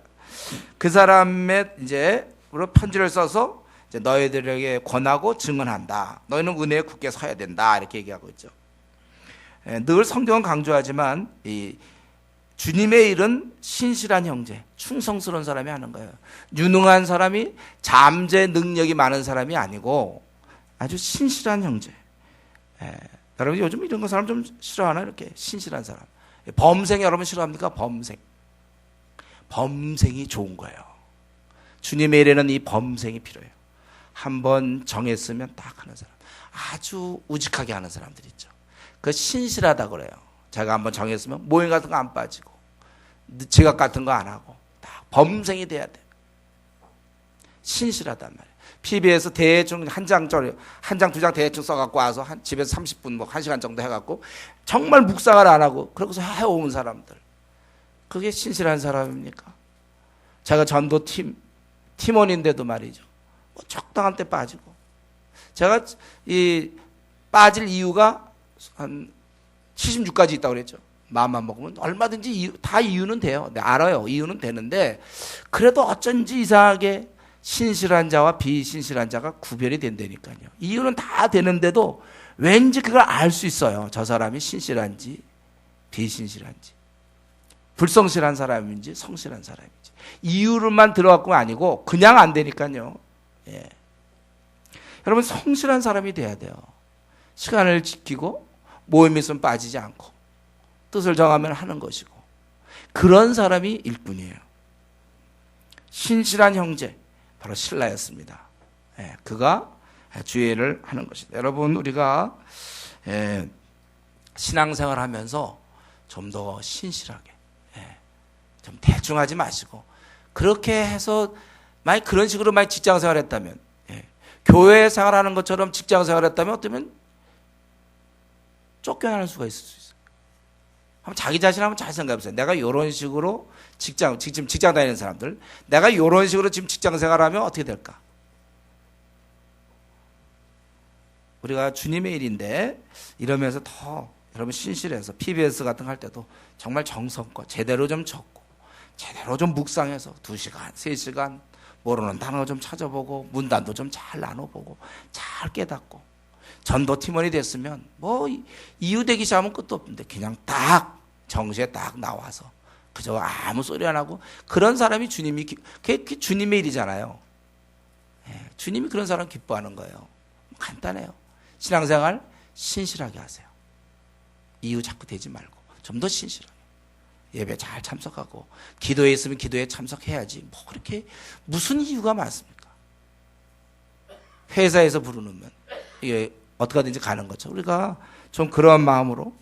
그 사람의 이제 편지를 써서 이제 너희들에게 권하고 증언한다. 너희는 은혜에 굳게 서야 된다. 이렇게 얘기하고 있죠. 늘 성경은 강조하지만 이 주님의 일은 신실한 형제, 충성스러운 사람이 하는 거예요. 유능한 사람이, 잠재 능력이 많은 사람이 아니고 아주 신실한 형제. 여러분 요즘 이런 거 사람 좀 싫어하나? 이렇게 신실한 사람. 범생 여러분 싫어합니까? 범생이 좋은 거예요. 주님의 일에는 이 범생이 필요해요. 한번 정했으면 딱 하는 사람. 아주 우직하게 하는 사람들 있죠. 그 신실하다 그래요. 제가 한번 정했으면 모임 같은 거 안 빠지고 지각 같은 거 안 하고 딱 범생이 돼야 돼. 신실하단 말이에요. PB에서 대충 한 장, 두 장 대충 써갖고 와서 집에서 30분, 뭐 1시간 정도 해갖고 정말 묵상을 안 하고 그러고서 해온 사람들. 그게 신실한 사람입니까? 제가 전도 팀원인데도 말이죠. 뭐 적당한 때 빠지고. 제가 빠질 이유가 한 76가지 있다고 그랬죠. 마음만 먹으면 얼마든지 다 이유는 돼요. 네, 알아요. 이유는 되는데 그래도 어쩐지 이상하게 신실한 자와 비신실한 자가 구별이 된다니까요. 이유는 다 되는데도 왠지 그걸 알 수 있어요. 저 사람이 신실한지 비신실한지, 불성실한 사람인지 성실한 사람인지. 이유를만 들어갖고 아니고 그냥 안 되니까요. 예. 여러분, 성실한 사람이 돼야 돼요. 시간을 지키고 모임에 있으면 빠지지 않고 뜻을 정하면 하는 것이고, 그런 사람이 일꾼이에요. 신실한 형제, 바로 신라였습니다. 예, 그가 주의를 하는 것이다. 여러분, 우리가 신앙생활 하면서 좀 더 신실하게, 좀 대충 하지 마시고, 그렇게 해서 만약 그런 식으로 만약 직장생활 했다면, 교회 생활하는 것처럼 직장생활 했다면 어쩌면 쫓겨나는 수가 있을 수 있어요. 한번 자기 자신 한번 잘 생각해 보세요. 내가 이런 식으로 지금 직장 다니는 사람들, 내가 이런 식으로 지금 직장 생활하면 어떻게 될까? 우리가 주님의 일인데 이러면서 더 여러분 신실해서 PBS 같은 거 할 때도 정말 정성껏 제대로 좀 적고 제대로 좀 묵상해서 2시간, 3시간 모르는 단어 좀 찾아보고 문단도 좀 잘 나눠보고 잘 깨닫고, 전도 팀원이 됐으면 뭐 이유 되기 시작하면 끝도 없는데 그냥 딱 정시에 딱 나와서 그저 아무 소리 안 하고, 그런 사람이 그게 주님의 일이잖아요. 주님이 그런 사람 기뻐하는 거예요. 간단해요. 신앙생활 신실하게 하세요. 이유 자꾸 대지 말고 좀 더 신실하게 예배 잘 참석하고, 기도에 있으면 기도에 참석해야지 뭐 그렇게 무슨 이유가 많습니까? 회사에서 부르면 이게 어떻게 하든지 가는 거죠. 우리가 좀 그런 마음으로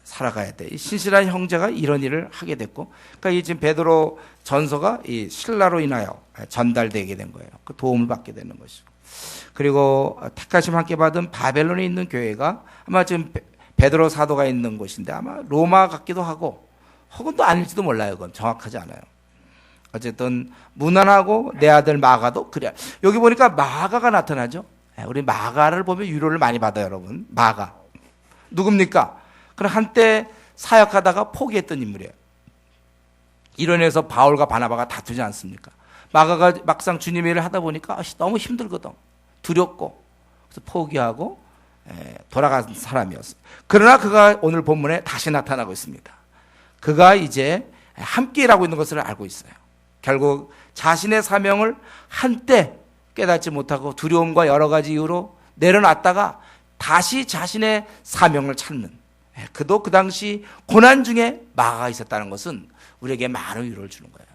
살아가야 돼. 이 신실한 형제가 이런 일을 하게 됐고, 그러니까 이 지금 베드로 전서가 이 신라로 인하여 전달되게 된 거예요. 그 도움을 받게 되는 것이고, 그리고 택하심 함께 받은 바벨론에 있는 교회가 아마 지금 베드로 사도가 있는 곳인데 아마 로마 같기도 하고 혹은 또 아닐지도 몰라요. 그건 정확하지 않아요. 어쨌든 무난하고 내 아들 마가도 그래. 여기 보니까 마가가 나타나죠. 우리 마가를 보면 위로를 많이 받아요, 여러분. 마가 누굽니까? 그럼 한때 사역하다가 포기했던 인물이에요. 이론에서 바울과 바나바가 다투지 않습니까? 마가가 막상 주님의 일을 하다 보니까 너무 힘들거든. 두렵고 그래서 포기하고 돌아간 사람이었어요. 그러나 그가 오늘 본문에 다시 나타나고 있습니다. 그가 이제 함께 일하고 있는 것을 알고 있어요. 결국 자신의 사명을 한때 깨닫지 못하고 두려움과 여러 가지 이유로 내려놨다가 다시 자신의 사명을 찾는, 그도 그 당시 고난 중에 마가가 있었다는 것은 우리에게 많은 위로를 주는 거예요.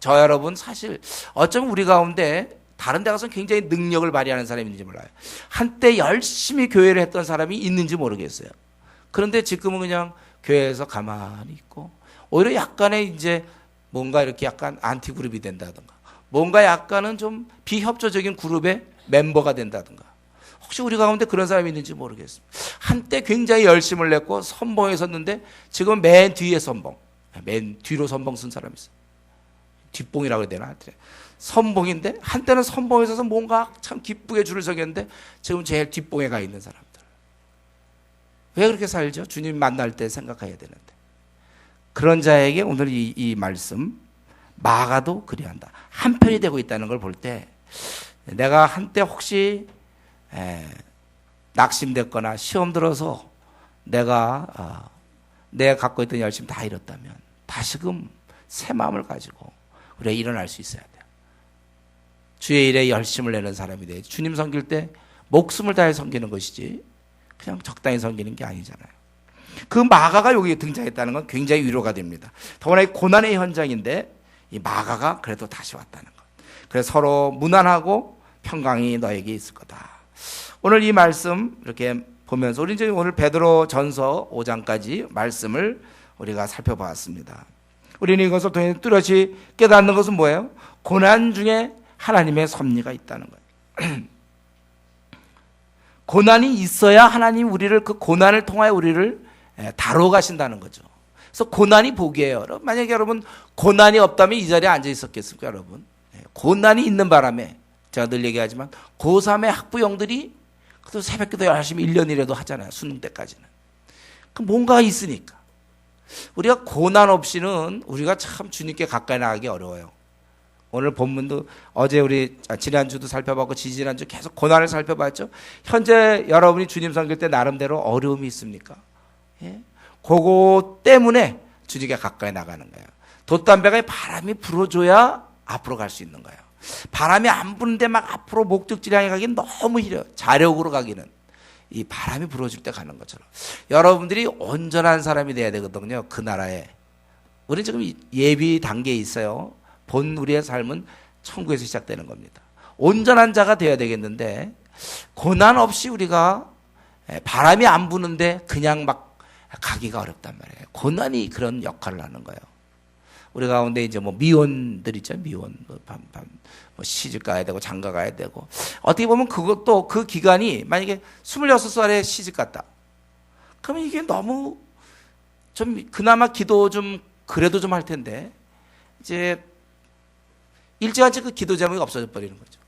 저 여러분, 사실 어쩌면 우리 가운데 다른 데 가서 굉장히 능력을 발휘하는 사람이 있는지 몰라요. 한때 열심히 교회를 했던 사람이 있는지 모르겠어요. 그런데 지금은 그냥 교회에서 가만히 있고, 오히려 약간의 이제 뭔가 이렇게 약간 안티그룹이 된다든가, 뭔가 약간은 좀 비협조적인 그룹의 멤버가 된다든가, 혹시 우리 가운데 그런 사람이 있는지 모르겠습니다. 한때 굉장히 열심을 냈고 선봉에 섰는데 지금 맨 뒤에 선봉, 맨 뒤로 선봉 쓴 사람이 있어요. 뒷봉이라고 해야 되나? 선봉인데 한때는 선봉에 서서 뭔가 참 기쁘게 줄을 서겠는데 지금 제일 뒷봉에 가 있는 사람들. 왜 그렇게 살죠? 주님 만날 때 생각해야 되는데. 그런 자에게 오늘 이 말씀, 마가도 그리한다, 한편이 되고 있다는 걸 볼 때, 내가 한때 혹시 낙심됐거나 시험 들어서 내가 갖고 있던 열심 다 잃었다면 다시금 새 마음을 가지고 우리가 일어날 수 있어야 돼요. 주의 일에 열심을 내는 사람이 돼야지. 주님 섬길 때 목숨을 다해 섬기는 것이지 그냥 적당히 섬기는 게 아니잖아요. 그 마가가 여기 등장했다는 건 굉장히 위로가 됩니다. 더구나 이 고난의 현장인데 이 마가가 그래도 다시 왔다는 것. 그래서 서로 무난하고 평강이 너에게 있을 거다. 오늘 이 말씀 이렇게 보면서 우리 이제 오늘 베드로 전서 5장까지 말씀을 우리가 살펴보았습니다. 우리는 이것을 통해 뚜렷이 깨닫는 것은 뭐예요? 고난 중에 하나님의 섭리가 있다는 거예요. 고난이 있어야 하나님 우리를, 그 고난을 통하여 우리를 다뤄 가신다는 거죠. 그래서 고난이 복이에요. 만약에 여러분 고난이 없다면 이 자리에 앉아 있었겠습니까, 여러분? 고난이 있는 바람에 제가 늘 얘기하지만 고3의 학부형들이 그래도 새벽기도 열심히 1년이라도 하잖아요. 수능 때까지는. 그 뭔가가 있으니까. 우리가 고난 없이는 우리가 참 주님께 가까이 나가기 어려워요. 오늘 본문도 어제 우리 지난주도 살펴봤고 지지난주 계속 고난을 살펴봤죠. 현재 여러분이 주님 섬길 때 나름대로 어려움이 있습니까? 예? 그거 때문에 주님께 가까이 나가는 거예요. 돛담배가 바람이 불어줘야 앞으로 갈 수 있는 거예요. 바람이 안 부는데 막 앞으로 목적지 향해 가기는 너무 힘들어요. 자력으로 가기는. 이 바람이 불어줄 때 가는 것처럼 여러분들이 온전한 사람이 돼야 되거든요. 그 나라에. 우리 지금 예비 단계에 있어요. 본 우리의 삶은 천국에서 시작되는 겁니다. 온전한 자가 되어야 되겠는데 고난 없이 우리가 바람이 안 부는데 그냥 막 가기가 어렵단 말이에요. 고난이 그런 역할을 하는 거예요. 우리 가운데 이제 뭐 미혼들 있죠. 미혼. 뭐 시집 가야 되고 장가 가야 되고. 어떻게 보면 그것도 그 기간이 만약에 26살에 시집 갔다. 그러면 이게 너무 좀 그나마 기도 좀 그래도 좀 할 텐데 이제 일찌감치 그 기도 제목이 없어져 버리는 거죠.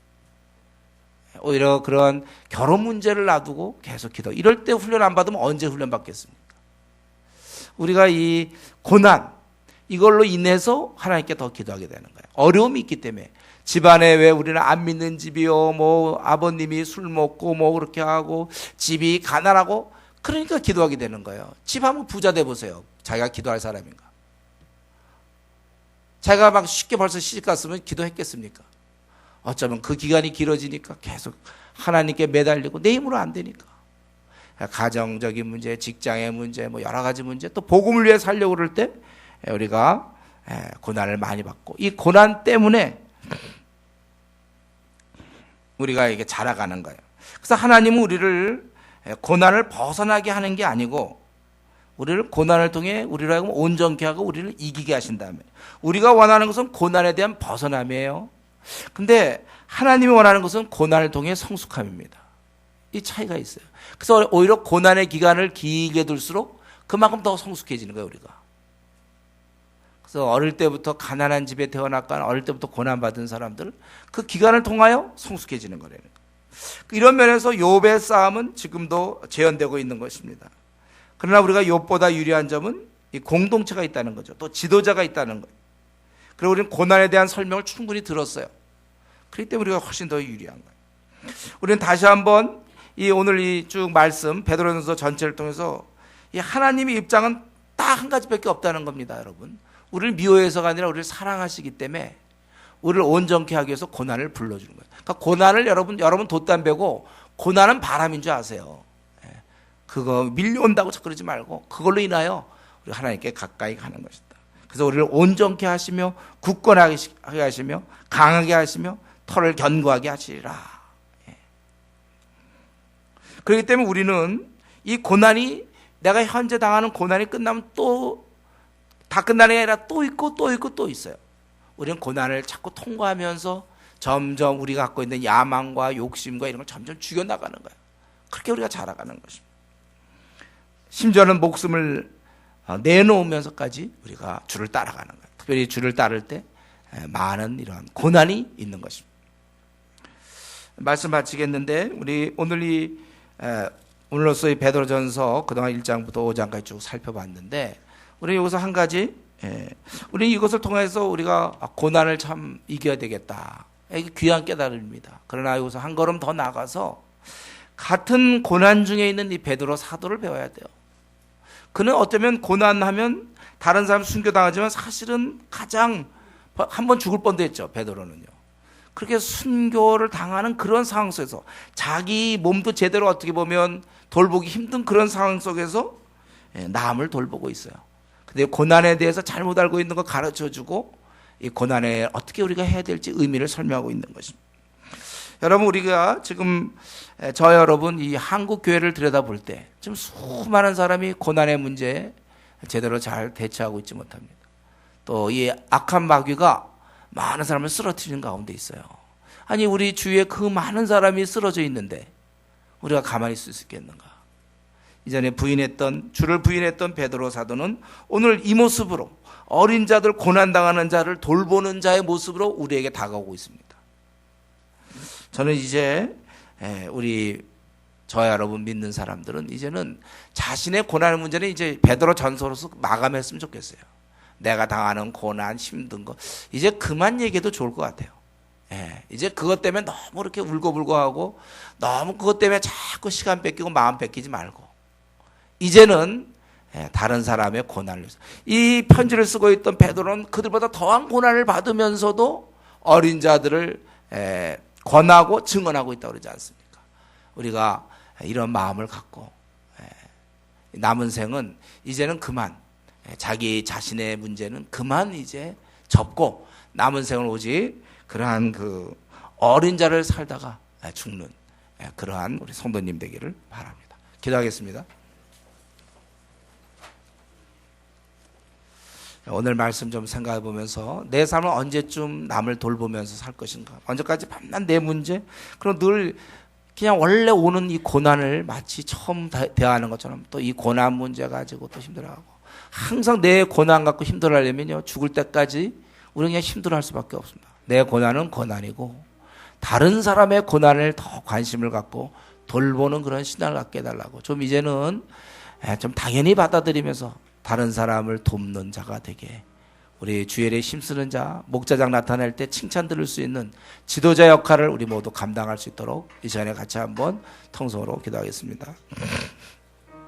오히려 그런 결혼 문제를 놔두고 계속 기도. 이럴 때 훈련 안 받으면 언제 훈련 받겠습니까? 우리가 이 고난 이걸로 인해서 하나님께 더 기도하게 되는 거예요. 어려움이 있기 때문에. 집안에 왜 우리는 안 믿는 집이요, 뭐 아버님이 술 먹고 뭐 그렇게 하고 집이 가난하고 그러니까 기도하게 되는 거예요. 집 한번 부자 돼 보세요. 자기가 기도할 사람인가? 자기가 막 쉽게 벌써 시집 갔으면 기도했겠습니까? 어쩌면 그 기간이 길어지니까 계속 하나님께 매달리고 내 힘으로 안 되니까. 가정적인 문제, 직장의 문제, 뭐 여러 가지 문제, 또 복음을 위해 살려고 그럴 때 우리가 고난을 많이 받고 이 고난 때문에 우리가 이게 자라가는 거예요. 그래서 하나님은 우리를 고난을 벗어나게 하는 게 아니고 우리를 고난을 통해 우리를 하여금 온전케 하고 우리를 이기게 하신다면 우리가 원하는 것은 고난에 대한 벗어남이에요. 근데 하나님이 원하는 것은 고난을 통해 성숙함입니다. 이 차이가 있어요. 그래서 오히려 고난의 기간을 길게 둘수록 그만큼 더 성숙해지는 거예요, 우리가. 그래서 어릴 때부터 가난한 집에 태어났거나 어릴 때부터 고난받은 사람들 그 기간을 통하여 성숙해지는 거래요. 이런 면에서 욥의 싸움은 지금도 재현되고 있는 것입니다. 그러나 우리가 욥보다 유리한 점은 이 공동체가 있다는 거죠. 또 지도자가 있다는 거예요. 그리고 우리는 고난에 대한 설명을 충분히 들었어요. 그렇기 때문에 우리가 훨씬 더 유리한 거예요. 우리는 다시 한번 오늘 이 쭉 말씀 베드로전서 전체를 통해서 이 하나님의 입장은 딱 한 가지밖에 없다는 겁니다, 여러분. 우리를 미워해서가 아니라 우리를 사랑하시기 때문에 우리를 온전케 하기 위해서 고난을 불러주는 거예요. 그러니까 고난을 여러분 돛담배고 고난은 바람인 줄 아세요. 그거 밀려온다고 그러지 말고 그걸로 인하여 우리 하나님께 가까이 가는 것이다. 그래서 우리를 온전케 하시며 굳건하게 하시며 강하게 하시며 털을 견고하게 하시리라. 그렇기 때문에 우리는 이 고난이 내가 현재 당하는 고난이 끝나면 또 다 끝나는 게 아니라 또 있고 또 있고 또 있어요. 우리는 고난을 자꾸 통과하면서 점점 우리가 갖고 있는 야망과 욕심과 이런 걸 점점 죽여나가는 거예요. 그렇게 우리가 자라가는 것입니다. 심지어는 목숨을 내놓으면서까지 우리가 주를 따라가는 거예요. 특별히 주를 따를 때 많은 이러한 고난이 있는 것입니다. 말씀 마치겠는데 우리 오늘로서 이 베드로전서 그동안 1장부터 5장까지 쭉 살펴봤는데 우리 여기서 한 가지 우리 이것을 통해서 우리가 고난을 참 이겨야 되겠다. 이게 귀한 깨달음입니다. 그러나 여기서 한 걸음 더 나가서 같은 고난 중에 있는 이 베드로 사도를 배워야 돼요. 그는 어쩌면 고난하면 다른 사람 순교당하지만 사실은 가장 한 번 죽을 뻔도 했죠. 베드로는요. 그렇게 순교를 당하는 그런 상황 속에서 자기 몸도 제대로 어떻게 보면 돌보기 힘든 그런 상황 속에서 남을 돌보고 있어요. 근데 고난에 대해서 잘못 알고 있는 거 가르쳐주고 이 고난에 어떻게 우리가 해야 될지 의미를 설명하고 있는 것입니다. 여러분 우리가 지금 저 여러분 이 한국 교회를 들여다볼 때 지금 수많은 사람이 고난의 문제에 제대로 잘 대처하고 있지 못합니다. 또 이 악한 마귀가 많은 사람을 쓰러뜨리는 가운데 있어요. 아니 우리 주위에 그 많은 사람이 쓰러져 있는데 우리가 가만히 있을 수 있겠는가? 이전에 주를 부인했던 베드로 사도는 오늘 이 모습으로 어린 자들 고난당하는 자를 돌보는 자의 모습으로 우리에게 다가오고 있습니다. 저는 이제 우리 저와 여러분 믿는 사람들은 이제는 자신의 고난의 문제는 이제 베드로 전서로서 마감했으면 좋겠어요. 내가 당하는 고난, 힘든 거 이제 그만 얘기해도 좋을 것 같아요. 예, 이제 그것 때문에 너무 이렇게 울고불고하고 너무 그것 때문에 자꾸 시간 뺏기고 마음 뺏기지 말고 이제는 다른 사람의 고난을 위해서 이 편지를 쓰고 있던 베드로는 그들보다 더한 고난을 받으면서도 어린 자들을 권하고 증언하고 있다고 그러지 않습니까? 우리가 이런 마음을 갖고 남은 생은 이제는 그만 자기 자신의 문제는 그만 이제 접고 남은 생을 오직 그러한 그 어린 자를 살다가 죽는 그러한 우리 성도님 되기를 바랍니다. 기도하겠습니다. 오늘 말씀 좀 생각해 보면서 내 삶을 언제쯤 남을 돌보면서 살 것인가? 언제까지 밤낮 내 문제? 그럼 늘 그냥 원래 오는 이 고난을 마치 처음 대하는 것처럼 또 이 고난 문제 가지고 또 힘들어하고 항상 내 고난 갖고 힘들어하려면요 죽을 때까지 우리는 그냥 힘들어할 수밖에 없습니다. 내 고난은 고난이고 다른 사람의 고난을 더 관심을 갖고 돌보는 그런 신앙을 갖게 해달라고 좀 이제는 좀 당연히 받아들이면서 다른 사람을 돕는 자가 되게 우리 주일에 힘쓰는 자, 목자장 나타날 때 칭찬 들을 수 있는 지도자 역할을 우리 모두 감당할 수 있도록 이 시간에 같이 한번 통성으로 기도하겠습니다.